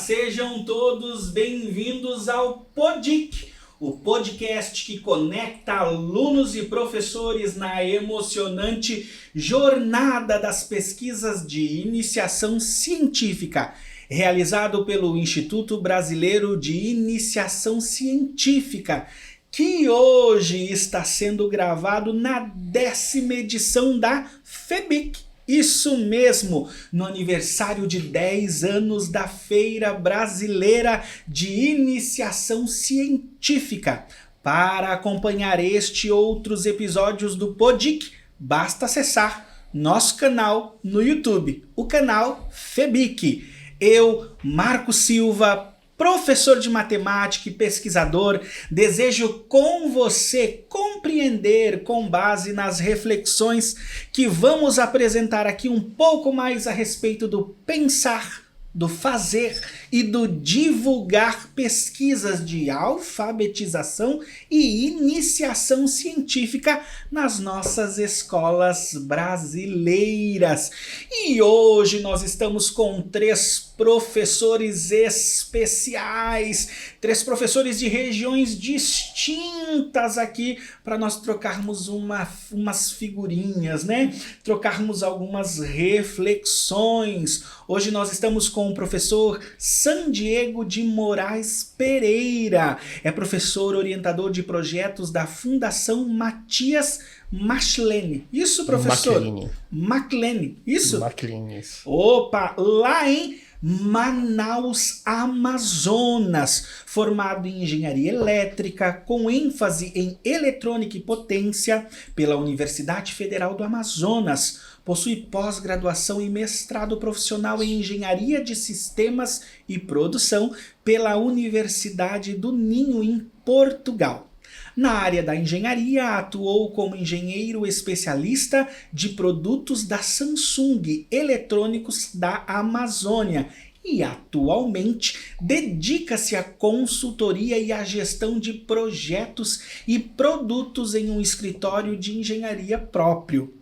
sejam todos bem-vindos ao PODIC, o podcast que conecta alunos e professores na emocionante jornada das pesquisas de iniciação científica, realizado pelo Instituto Brasileiro de Iniciação Científica, que hoje está sendo gravado na 10ª edição da FEBIC. Isso mesmo, no aniversário de 10 anos da Feira Brasileira de Iniciação Científica. Para acompanhar este e outros episódios do PODIC, basta acessar nosso canal no YouTube, o canal FEBIC. Eu, Marco Silva, professor de matemática e pesquisador, desejo com você compreender, com base nas reflexões que vamos apresentar aqui um pouco mais a respeito do pensar, do fazer e do divulgar pesquisas de alfabetização e iniciação científica nas nossas escolas brasileiras. E hoje nós estamos com 3 professores especiais, 3 professores de regiões distintas aqui para nós trocarmos umas figurinhas, né? Trocarmos algumas reflexões. Hoje nós estamos com o professor Sandiego de Moraes Pereira. É professor orientador de projetos da Fundação Matias Machlene. Isso, professor? Machlene. Isso? Machlene, isso. Opa, lá em Manaus, Amazonas, formado em engenharia elétrica, com ênfase em eletrônica e potência pela Universidade Federal do Amazonas. Possui pós-graduação e mestrado profissional em engenharia de sistemas e produção pela Universidade do Ninho, em Portugal. Na área da engenharia, atuou como engenheiro especialista de produtos da Samsung Eletrônicos da Amazônia e atualmente dedica-se à consultoria e à gestão de projetos e produtos em um escritório de engenharia próprio.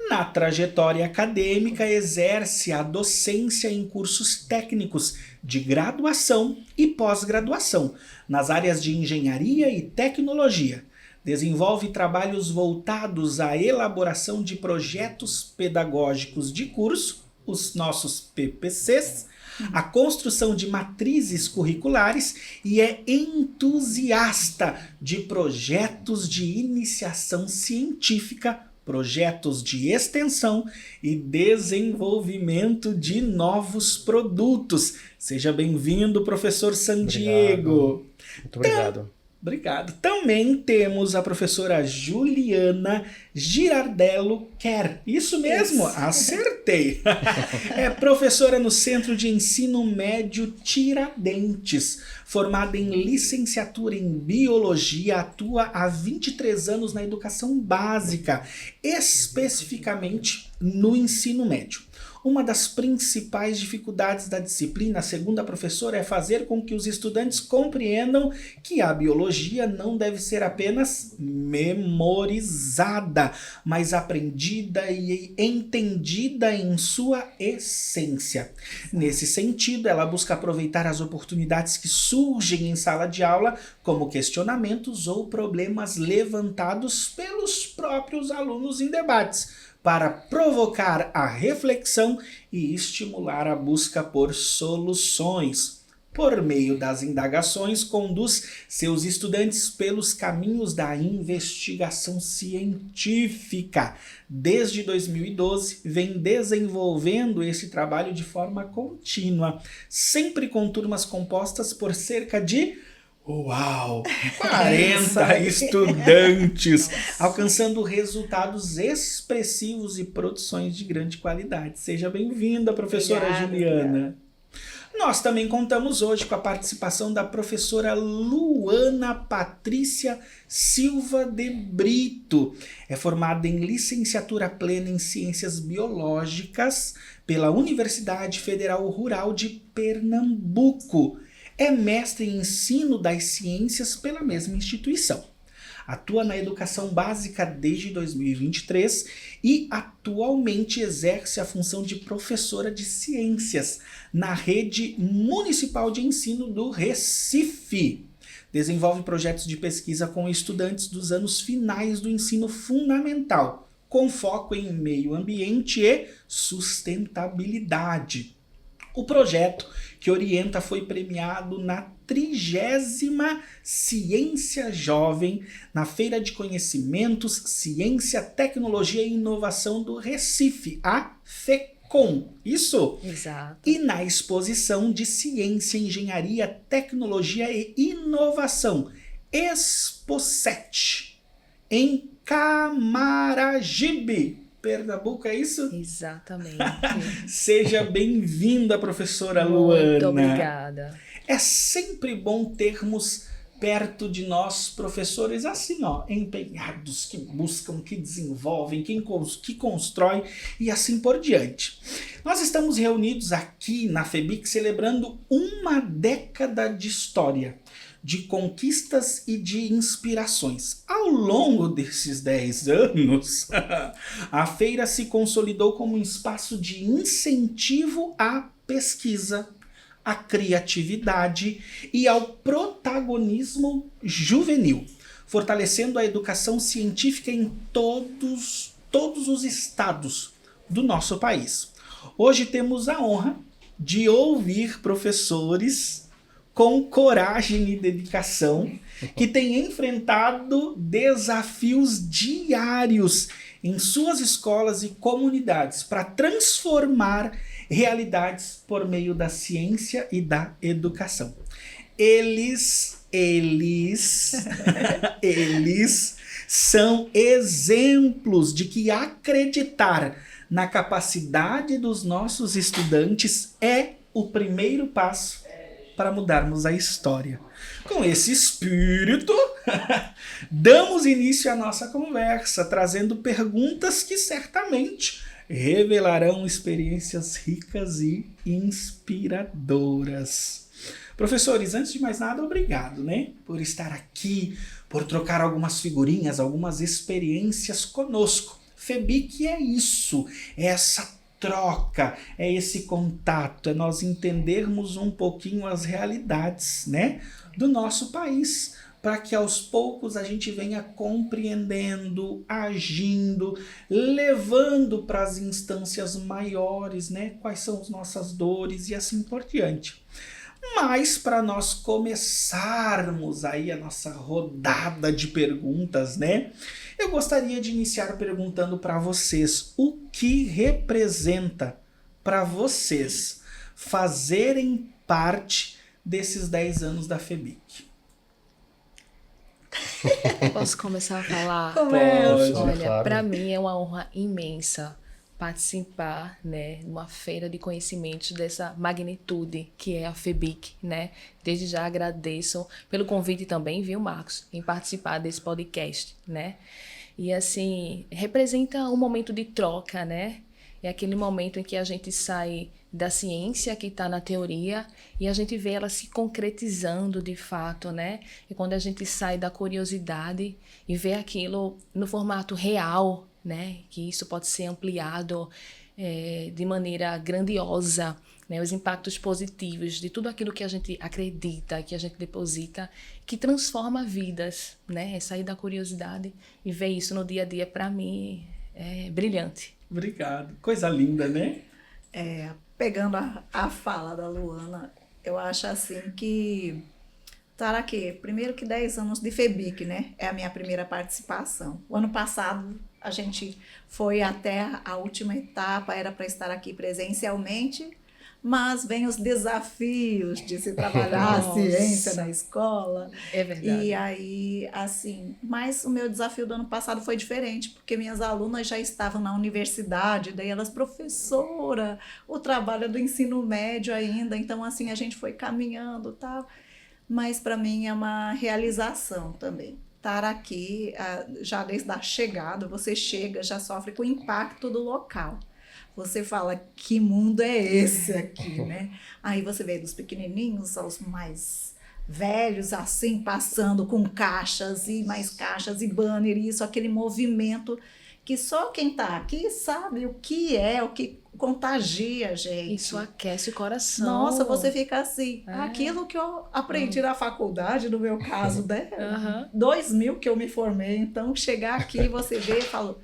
Na trajetória acadêmica, exerce a docência em cursos técnicos de graduação e pós-graduação nas áreas de engenharia e tecnologia. Desenvolve trabalhos voltados à elaboração de projetos pedagógicos de curso, os nossos PPCs, a construção de matrizes curriculares e é entusiasta de projetos de iniciação científica, projetos de extensão e desenvolvimento de novos produtos. Seja bem-vindo, professor Sandiego. Muito obrigado. Obrigado. Também temos a professora Juliana Girardello Kerr. Isso mesmo, acertei. É professora no Centro de Ensino Médio Tiradentes. Formada em licenciatura em Biologia, atua há 23 anos na educação básica, especificamente no ensino médio. Uma das principais dificuldades da disciplina, segundo a professora, é fazer com que os estudantes compreendam que a biologia não deve ser apenas memorizada, mas aprendida e entendida em sua essência. Nesse sentido, ela busca aproveitar as oportunidades que surgem em sala de aula, como questionamentos ou problemas levantados pelos próprios alunos em debates, para provocar a reflexão e estimular a busca por soluções. Por meio das indagações, conduz seus estudantes pelos caminhos da investigação científica. Desde 2012, vem desenvolvendo esse trabalho de forma contínua, sempre com turmas compostas por cerca de 40 estudantes, alcançando resultados expressivos e produções de grande qualidade. Seja bem-vinda, professora Juliana. Obrigada. Nós também contamos hoje com a participação da professora Luana Patrícia Silva de Brito. É formada em licenciatura plena em Ciências Biológicas pela Universidade Federal Rural de Pernambuco. É mestre em ensino das ciências pela mesma instituição. Atua na educação básica desde 2023 e atualmente exerce a função de professora de ciências na Rede Municipal de Ensino do Recife. Desenvolve projetos de pesquisa com estudantes dos anos finais do ensino fundamental, com foco em meio ambiente e sustentabilidade. O projeto que orienta foi premiado na 30ª Ciência Jovem, na Feira de Conhecimentos, Ciência, Tecnologia e Inovação do Recife, a FECOM. Isso? Exato. E na Exposição de Ciência, Engenharia, Tecnologia e Inovação, Expo7, em Camaragibe, Pernambuco, é isso? Exatamente. Seja bem-vinda, professora Luana. Muito obrigada. É sempre bom termos perto de nós professores assim, empenhados, que buscam, que desenvolvem, que constroem e assim por diante. Nós estamos reunidos aqui na FEBIC celebrando uma década de história, de conquistas e de inspirações. Ao longo desses 10 anos, a feira se consolidou como um espaço de incentivo à pesquisa, à criatividade e ao protagonismo juvenil, fortalecendo a educação científica em todos os estados do nosso país. Hoje temos a honra de ouvir professores com coragem e dedicação, que têm enfrentado desafios diários em suas escolas e comunidades para transformar realidades por meio da ciência e da educação. Eles são exemplos de que acreditar na capacidade dos nossos estudantes é o primeiro passo para mudarmos a história. Com esse espírito, damos início à nossa conversa, trazendo perguntas que certamente revelarão experiências ricas e inspiradoras. Professores, antes de mais nada, obrigado, por estar aqui, por trocar algumas figurinhas, algumas experiências conosco. FEBIC é isso, é essa troca, é esse contato, é nós entendermos um pouquinho as realidades, do nosso país, para que aos poucos a gente venha compreendendo, agindo, levando para as instâncias maiores, quais são as nossas dores e assim por diante. Mas para nós começarmos aí a nossa rodada de perguntas, eu gostaria de iniciar perguntando para vocês o que representa para vocês fazerem parte desses 10 anos da FEBIC. Posso começar a falar? Pode. Olha, Claro. para mim é uma honra imensa participar, de uma feira de conhecimentos dessa magnitude que é a FEBIC, Desde já agradeço pelo convite também, viu, Marcos, em participar desse podcast, E assim, representa um momento de troca, É aquele momento em que a gente sai da ciência que está na teoria e a gente vê ela se concretizando de fato, E quando a gente sai da curiosidade e vê aquilo no formato real, Que isso pode ser ampliado de maneira grandiosa, os impactos positivos de tudo aquilo que a gente acredita, que a gente deposita, que transforma vidas, Sair da curiosidade e ver isso no dia a dia, para mim, é brilhante. Obrigado. Coisa linda, Pegando a fala da Luana, eu acho assim que estar aqui, primeiro que 10 anos de FEBIC, é a minha primeira participação. O ano passado a gente foi até a última etapa, era para estar aqui presencialmente, mas vem os desafios de se trabalhar a ciência na escola. É verdade. E aí, assim, mas o meu desafio do ano passado foi diferente, porque minhas alunas já estavam na universidade, daí elas, professora, o trabalho é do ensino médio ainda, então assim, a gente foi caminhando e tal, mas para mim é uma realização também. Estar aqui, já desde a chegada, você chega, já sofre com o impacto do local. Você fala, que mundo é esse aqui, Aí você vê dos pequenininhos aos mais velhos assim, passando com caixas e mais caixas e banner, e isso, aquele movimento que só quem está aqui sabe o que contagia, gente. Isso aquece o coração. Nossa, você fica assim, aquilo que eu aprendi na faculdade, no meu caso, né? 2000 que eu me formei, então chegar aqui você vê e fala,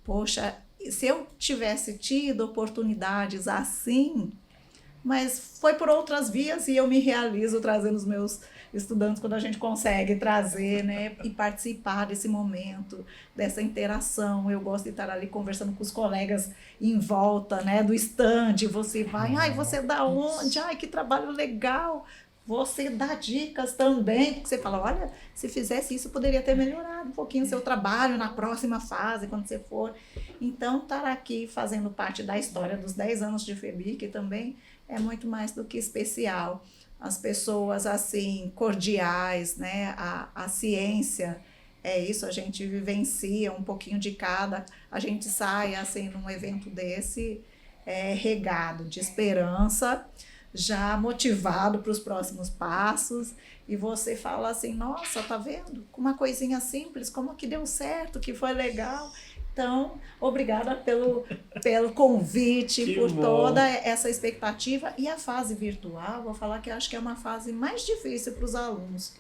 poxa, se eu tivesse tido oportunidades assim, mas foi por outras vias e eu me realizo trazendo os meus estudantes quando a gente consegue trazer, né, e participar desse momento, dessa interação. Eu gosto de estar ali conversando com os colegas em volta, né, do stand. Você vai, ai, você é da onde? Ai, que trabalho legal. Você dá dicas também, porque você fala, olha, se fizesse isso, poderia ter melhorado um pouquinho o seu trabalho na próxima fase, quando você for. Então, estar aqui fazendo parte da história dos 10 anos de FEBIC também é muito mais do que especial. As pessoas, assim, cordiais, né? A ciência, é isso, a gente vivencia um pouquinho de cada, a gente sai, assim, num evento desse, regado de esperança, já motivado para os próximos passos, e você fala assim, nossa, tá vendo? Com uma coisinha simples, como que deu certo, que foi legal. Então, obrigada pelo convite, Que por bom. toda essa expectativa. E a fase virtual, vou falar que eu acho que é uma fase mais difícil para os alunos.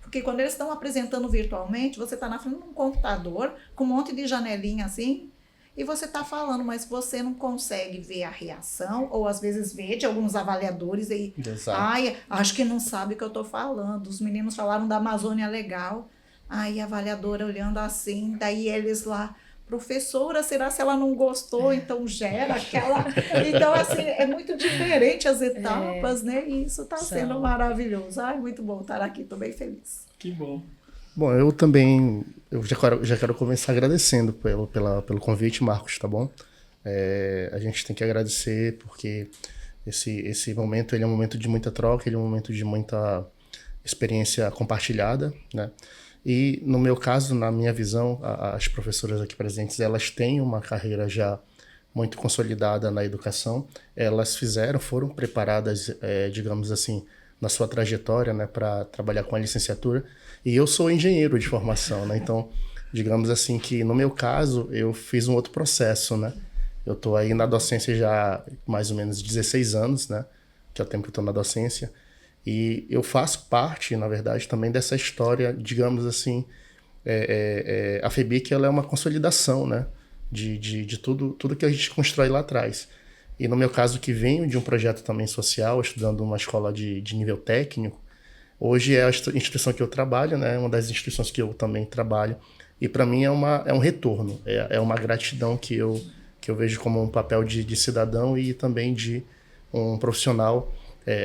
Porque quando eles estão apresentando virtualmente, você está na frente de um computador, com um monte de janelinha assim, e você está falando, mas você não consegue ver a reação, ou às vezes vê de alguns avaliadores e, ai, acho que não sabe o que eu estou falando. Os meninos falaram da Amazônia Legal, aí a avaliadora olhando assim, daí eles lá, professora, será se ela não gostou? Então gera aquela... Então, assim, é muito diferente as etapas, né? E isso está sendo maravilhoso. Ai, muito bom estar aqui, estou bem feliz. Que bom. Bom, eu já quero começar agradecendo pelo convite, Marcos, tá bom? A gente tem que agradecer porque esse momento, ele é um momento de muita troca, ele é um momento de muita experiência compartilhada, né? E no meu caso, na minha visão, as professoras aqui presentes, elas têm uma carreira já muito consolidada na educação. Elas foram preparadas, digamos assim, na sua trajetória, né, para trabalhar com a licenciatura. E eu sou engenheiro de formação, né? Então, digamos assim que no meu caso, eu fiz um outro processo, né? Eu estou aí na docência já há mais ou menos 16 anos, né? Que é o tempo que eu estou na docência. E eu faço parte, na verdade, também dessa história, digamos assim, a FEBIC, ela é uma consolidação, né, de tudo que a gente constrói lá atrás. E no meu caso, que venho de um projeto também social, estudando uma escola de nível técnico, hoje é a instituição que eu trabalho, né, uma das instituições que eu também trabalho, e para mim é um retorno, é uma gratidão que eu vejo como um papel de cidadão e também de um profissional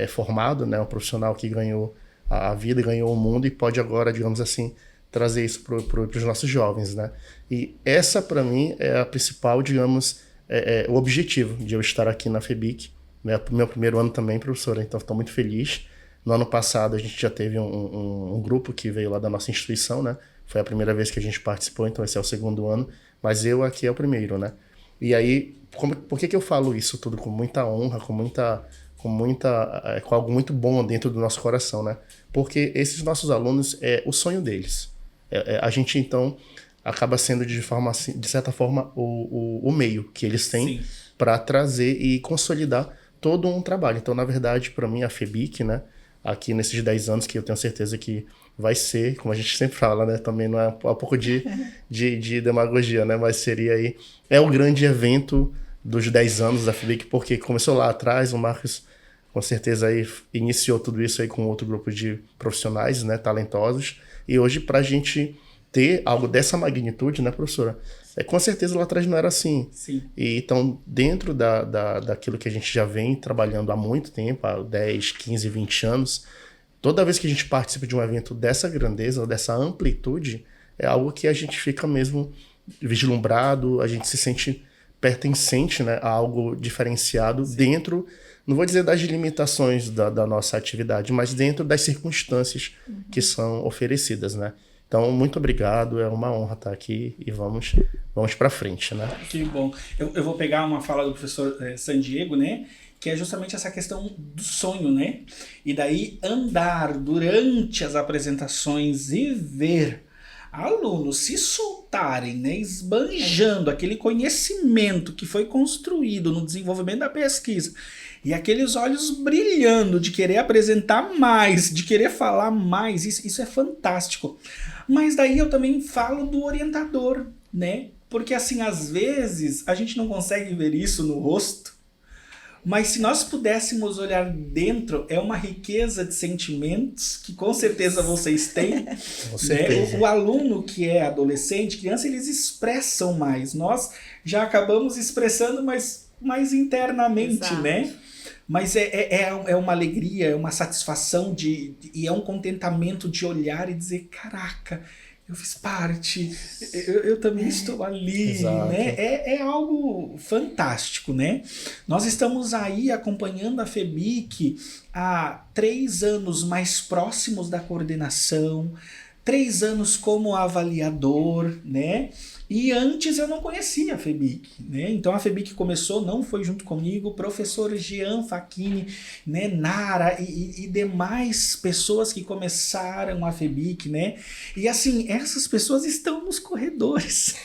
formado, né, um profissional que ganhou a vida, ganhou o mundo e pode agora, digamos assim, trazer isso para os nossos jovens, né? E essa, para mim, é a principal, digamos, o objetivo de eu estar aqui na FEBIC, né? Meu primeiro ano também, professora, então estou muito feliz. No ano passado, a gente já teve um grupo que veio lá da nossa instituição, né? Foi a primeira vez que a gente participou, então esse é o segundo ano, mas eu aqui é o primeiro, né? E aí, por que eu falo isso tudo com muita honra, com algo muito bom dentro do nosso coração, né? Porque esses nossos alunos, é o sonho deles. A gente, então, acaba sendo, de certa forma, o meio que eles têm para trazer e consolidar todo um trabalho. Então, na verdade, para mim, a FEBIC, né? Aqui nesses 10 anos, que eu tenho certeza que vai ser, como a gente sempre fala, né? Também não é um pouco de demagogia, né? Mas seria aí... É o grande evento dos 10 anos da FEBIC, porque começou lá atrás, o Marcos com certeza aí iniciou tudo isso aí com outro grupo de profissionais, né, talentosos, e hoje para a gente ter algo dessa magnitude, né, professora, com certeza lá atrás não era assim. Sim. E então, dentro daquilo que a gente já vem trabalhando há muito tempo, há 10, 15, 20 anos, toda vez que a gente participa de um evento dessa grandeza, dessa amplitude, é algo que a gente fica mesmo vislumbrado, a gente se sente pertencente, né, a algo diferenciado dentro, não vou dizer das limitações da nossa atividade, mas dentro das circunstâncias que são oferecidas, né? Então, muito obrigado, é uma honra estar aqui e vamos para frente, né? Que bom. Eu vou pegar uma fala do professor San Diego, né? Que é justamente essa questão do sonho, né? E daí andar durante as apresentações e ver alunos se soltarem, né? Esbanjando aquele conhecimento que foi construído no desenvolvimento da pesquisa e aqueles olhos brilhando de querer apresentar mais, de querer falar mais, isso é fantástico. Mas daí eu também falo do orientador, né? Porque assim, às vezes a gente não consegue ver isso no rosto, mas se nós pudéssemos olhar dentro, é uma riqueza de sentimentos que com certeza vocês têm. Com certeza. Né? O aluno que é adolescente, criança, eles expressam mais. Nós já acabamos expressando mais internamente, Exato. né? Mas é uma alegria, é uma satisfação e é um contentamento de olhar e dizer, caraca, eu fiz parte, eu também estou ali, Exato. né? É algo fantástico, né? Nós estamos aí acompanhando a FEBIC há 3 anos mais próximos da coordenação, 3 anos como avaliador, né? E antes eu não conhecia a FEBIC, né? Então a FEBIC começou, não foi junto comigo, o professor Jean Facchini, né? Nara e demais pessoas que começaram a FEBIC, né? E assim, essas pessoas estão nos corredores,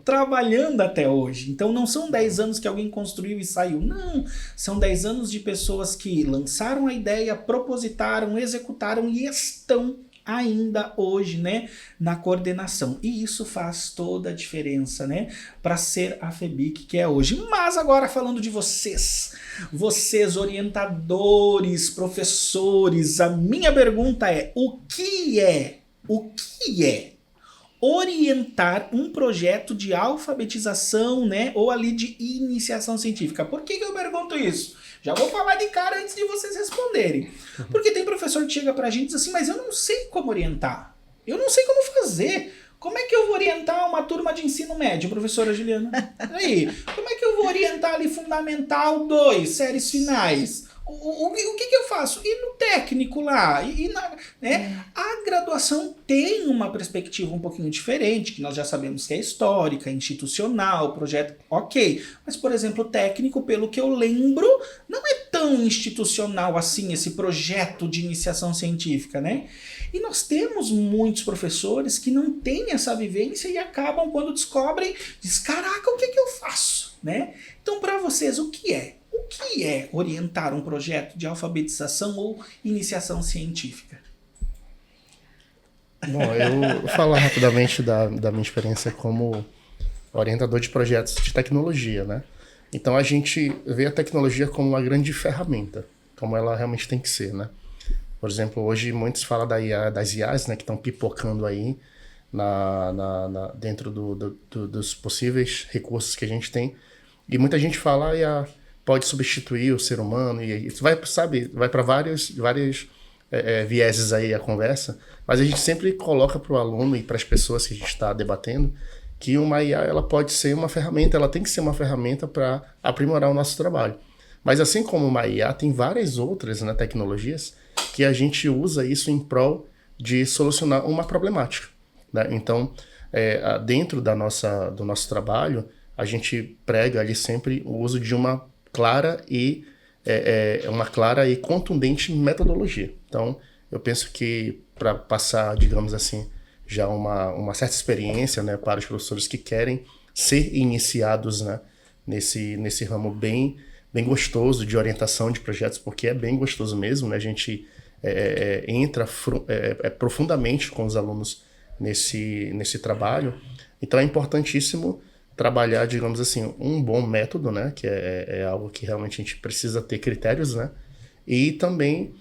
trabalhando até hoje. Então não são 10 anos que alguém construiu e saiu, não. São 10 anos de pessoas que lançaram a ideia, propositaram, executaram e estão ainda hoje, né, na coordenação. E isso faz toda a diferença, né, para ser a FEBIC que é hoje. Mas agora falando de vocês orientadores, professores, a minha pergunta é: o que é orientar um projeto de alfabetização, né, ou ali de iniciação científica? Por que eu pergunto isso? Já vou falar de cara antes de vocês responderem. Porque tem professor que chega pra gente e diz assim, mas eu não sei como orientar. Eu não sei como fazer. Como é que eu vou orientar uma turma de ensino médio, professora Juliana? Aí, como é que eu vou orientar ali Fundamental 2, séries finais? O que eu faço? E no técnico lá? Né? A graduação tem uma perspectiva um pouquinho diferente, que nós já sabemos que é histórica, institucional, projeto, ok. Mas, por exemplo, o técnico, pelo que eu lembro, não é tão institucional assim, esse projeto de iniciação científica, né? E nós temos muitos professores que não têm essa vivência e acabam, quando descobrem, diz, caraca, o que eu faço? Né? Então, para vocês, o que é? O que é orientar um projeto de alfabetização ou iniciação científica? Bom, eu vou falar rapidamente da minha experiência como orientador de projetos de tecnologia, né? Então a gente vê a tecnologia como uma grande ferramenta, como ela realmente tem que ser, né? Por exemplo, hoje muitos falam das IAs, né, que estão pipocando aí dentro dos possíveis recursos que a gente tem. E muita gente fala, a IA pode substituir o ser humano, e isso vai para vários vieses aí a conversa, mas a gente sempre coloca para o aluno e para as pessoas que a gente está debatendo que uma IA ela pode ser uma ferramenta, ela tem que ser uma ferramenta para aprimorar o nosso trabalho. Mas assim como uma IA, tem várias outras, né, tecnologias que a gente usa isso em prol de solucionar uma problemática, né? Então, dentro do nosso trabalho, a gente prega ali sempre o uso de uma clara e contundente metodologia. Então, eu penso que para passar, digamos assim, já uma certa experiência, né, para os professores que querem ser iniciados, né, nesse ramo bem gostoso de orientação de projetos, porque é bem gostoso mesmo, né? A gente entra profundamente com os alunos nesse trabalho. Então é importantíssimo trabalhar, digamos assim, um bom método, né? Que é algo que realmente a gente precisa ter critérios, né? E também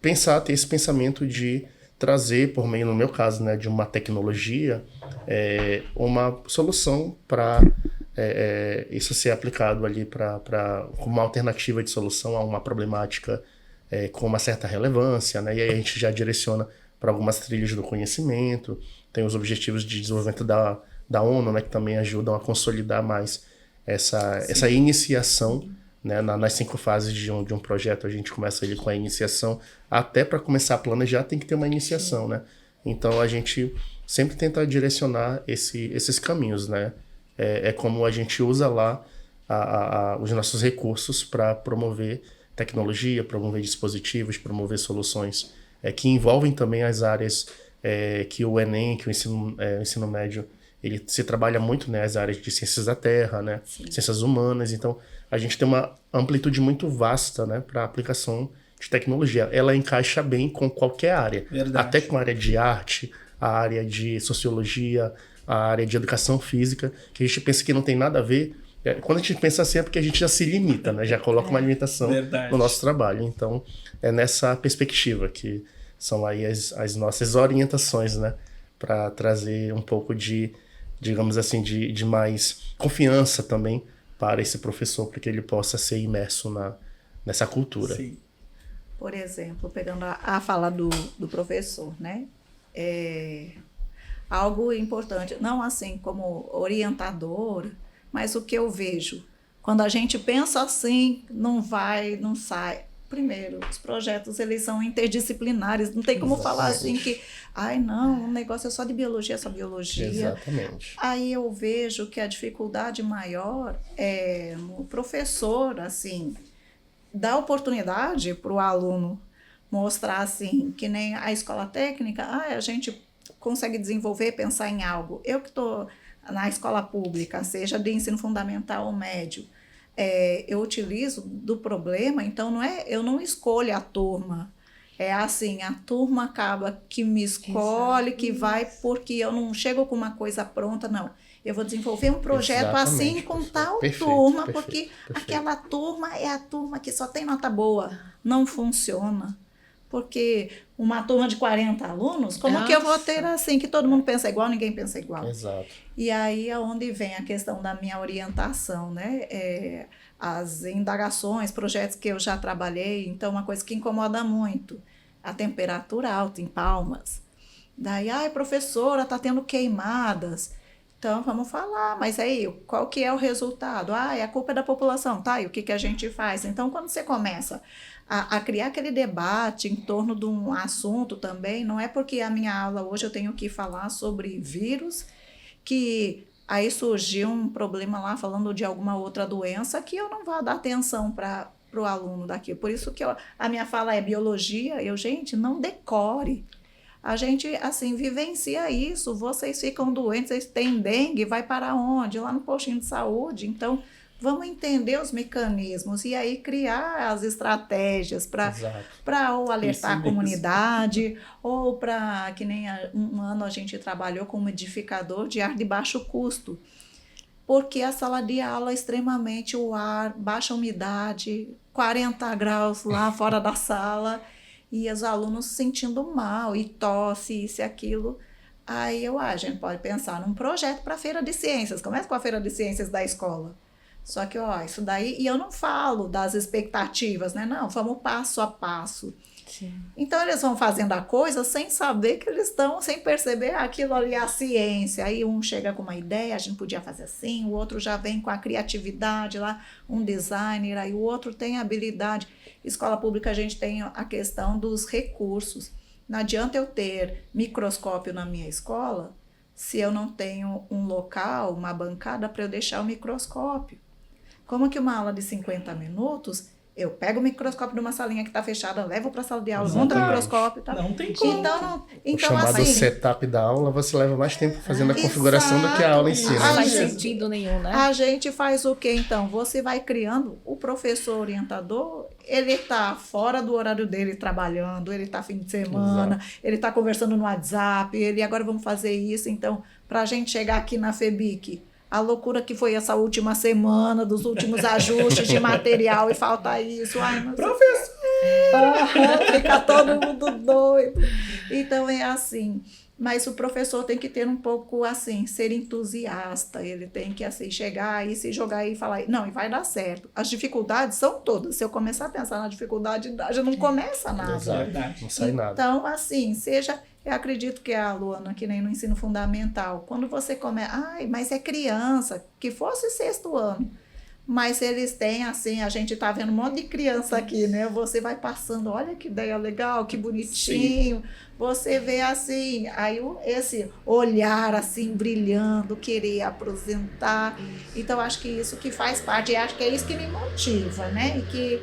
ter esse pensamento de trazer, por meio, no meu caso, né, de uma tecnologia, uma solução para isso ser aplicado ali como uma alternativa de solução a uma problemática com uma certa relevância, né? E aí a gente já direciona para algumas trilhas do conhecimento, tem os objetivos de desenvolvimento da ONU, né, que também ajudam a consolidar mais essa iniciação, né, nas 5 fases de um projeto. A gente começa ele com a iniciação, até para começar a planejar tem que ter uma iniciação, né? Então a gente sempre tenta direcionar esses caminhos, né? É como a gente usa lá os nossos recursos para promover tecnologia, promover dispositivos, promover soluções que envolvem também as áreas que o Enem, que o ensino médio, ele se trabalha muito, né, as áreas de ciências da terra, né, ciências humanas. Então a gente tem uma amplitude muito vasta, né, para aplicação de tecnologia. Ela encaixa bem com qualquer área, Verdade. até com a área de arte, a área de sociologia, a área de educação física, que a gente pensa que não tem nada a ver. Quando a gente pensa assim é porque a gente já se limita, né? Já coloca uma limitação Verdade. no nosso trabalho. Então, é nessa perspectiva que são aí as nossas orientações, né? Para trazer um pouco de, digamos assim, de mais confiança também para esse professor, para que ele possa ser imerso nessa cultura. Sim. Por exemplo, pegando a fala do professor, né? Algo importante, não assim como orientador, mas o que eu vejo, quando a gente pensa assim, não sai. Primeiro, os projetos, eles são interdisciplinares, não tem como falar assim que, não, o negócio é só de biologia, é só biologia. Exatamente. Aí eu vejo que a dificuldade maior é no professor, assim, dar oportunidade para o aluno mostrar, assim, que nem a escola técnica, a gente consegue desenvolver, pensar em algo. Eu que estou na escola pública, seja de ensino fundamental ou médio, eu utilizo do problema, então eu não escolho a turma. É assim, a turma acaba que me escolhe, que vai, porque eu não chego com uma coisa pronta, não. Eu vou desenvolver um projeto assim com tal turma, porque aquela turma é a turma que só tem nota boa. Não funciona. Porque uma turma de 40 alunos, como que eu vou ter assim, que todo mundo pensa igual, ninguém pensa igual? Exato. E aí é onde vem a questão da minha orientação, né? As indagações, projetos que eu já trabalhei, então uma coisa que incomoda muito, a temperatura alta em Palmas. Daí, professora, está tendo queimadas. Então, vamos falar, mas aí, qual que é o resultado? A culpa é da população, tá? E o que a gente faz? Então, quando você começa a criar aquele debate em torno de um assunto também, não é porque a minha aula hoje eu tenho que falar sobre vírus, que aí surgiu um problema lá falando de alguma outra doença, que eu não vou dar atenção para o aluno daqui. Por isso que a minha fala é biologia, gente, não decore. A gente, assim, vivencia isso. Vocês ficam doentes, vocês têm dengue, vai para onde? Lá no postinho de saúde. Então, vamos entender os mecanismos e aí criar as estratégias para ou alertar a comunidade, ou para, que nem um ano a gente trabalhou com um umidificador de ar de baixo custo. Porque a sala de aula é extremamente o ar, baixa umidade, 40 graus lá fora da sala, e os alunos se sentindo mal, e tosse, isso e aquilo. Aí a gente pode pensar num projeto para a Feira de Ciências. Começa com a Feira de Ciências da escola. Só que, isso daí... E eu não falo das expectativas, né? Não, vamos passo a passo. Sim. Então, eles vão fazendo a coisa sem saber que eles estão, sem perceber aquilo ali é a ciência. Aí um chega com uma ideia, a gente podia fazer assim, o outro já vem com a criatividade lá, um designer, aí o outro tem a habilidade. Escola pública, a gente tem a questão dos recursos. Não adianta eu ter microscópio na minha escola se eu não tenho um local, uma bancada para eu deixar o microscópio. Como que uma aula de 50 minutos, eu pego o microscópio de uma salinha que está fechada, levo para a sala de aula, monto o microscópio. Tá? Não tem como. O chamado assim, setup da aula, você leva mais tempo fazendo a configuração do que a aula em si. Não faz Né? sentido nenhum, né? A gente faz o quê, então? Você vai criando, o professor orientador, ele está fora do horário dele trabalhando, ele está fim de semana, ele está conversando no WhatsApp, agora vamos fazer isso. Então, para a gente chegar aqui na FEBIC, a loucura que foi essa última semana, dos últimos ajustes de material, e falta isso. Professor! Fica todo mundo doido. Então, é assim. Mas o professor tem que ter um pouco, assim, ser entusiasta. Ele tem que, assim, chegar e se jogar aí e falar, não, e vai dar certo. As dificuldades são todas. Se eu começar a pensar na dificuldade, já não começa nada. Exato. Não sai nada. Então, assim, eu acredito que a Luana, que nem no ensino fundamental, quando você começa, mas é criança, que fosse 6º ano, Mas eles têm, assim, a gente tá vendo um monte de criança aqui, né? Você vai passando, olha que ideia legal, que bonitinho. Você vê assim, aí esse olhar assim, brilhando, querer apresentar. Então, acho que isso que faz parte, e acho que é isso que me motiva, né? E que,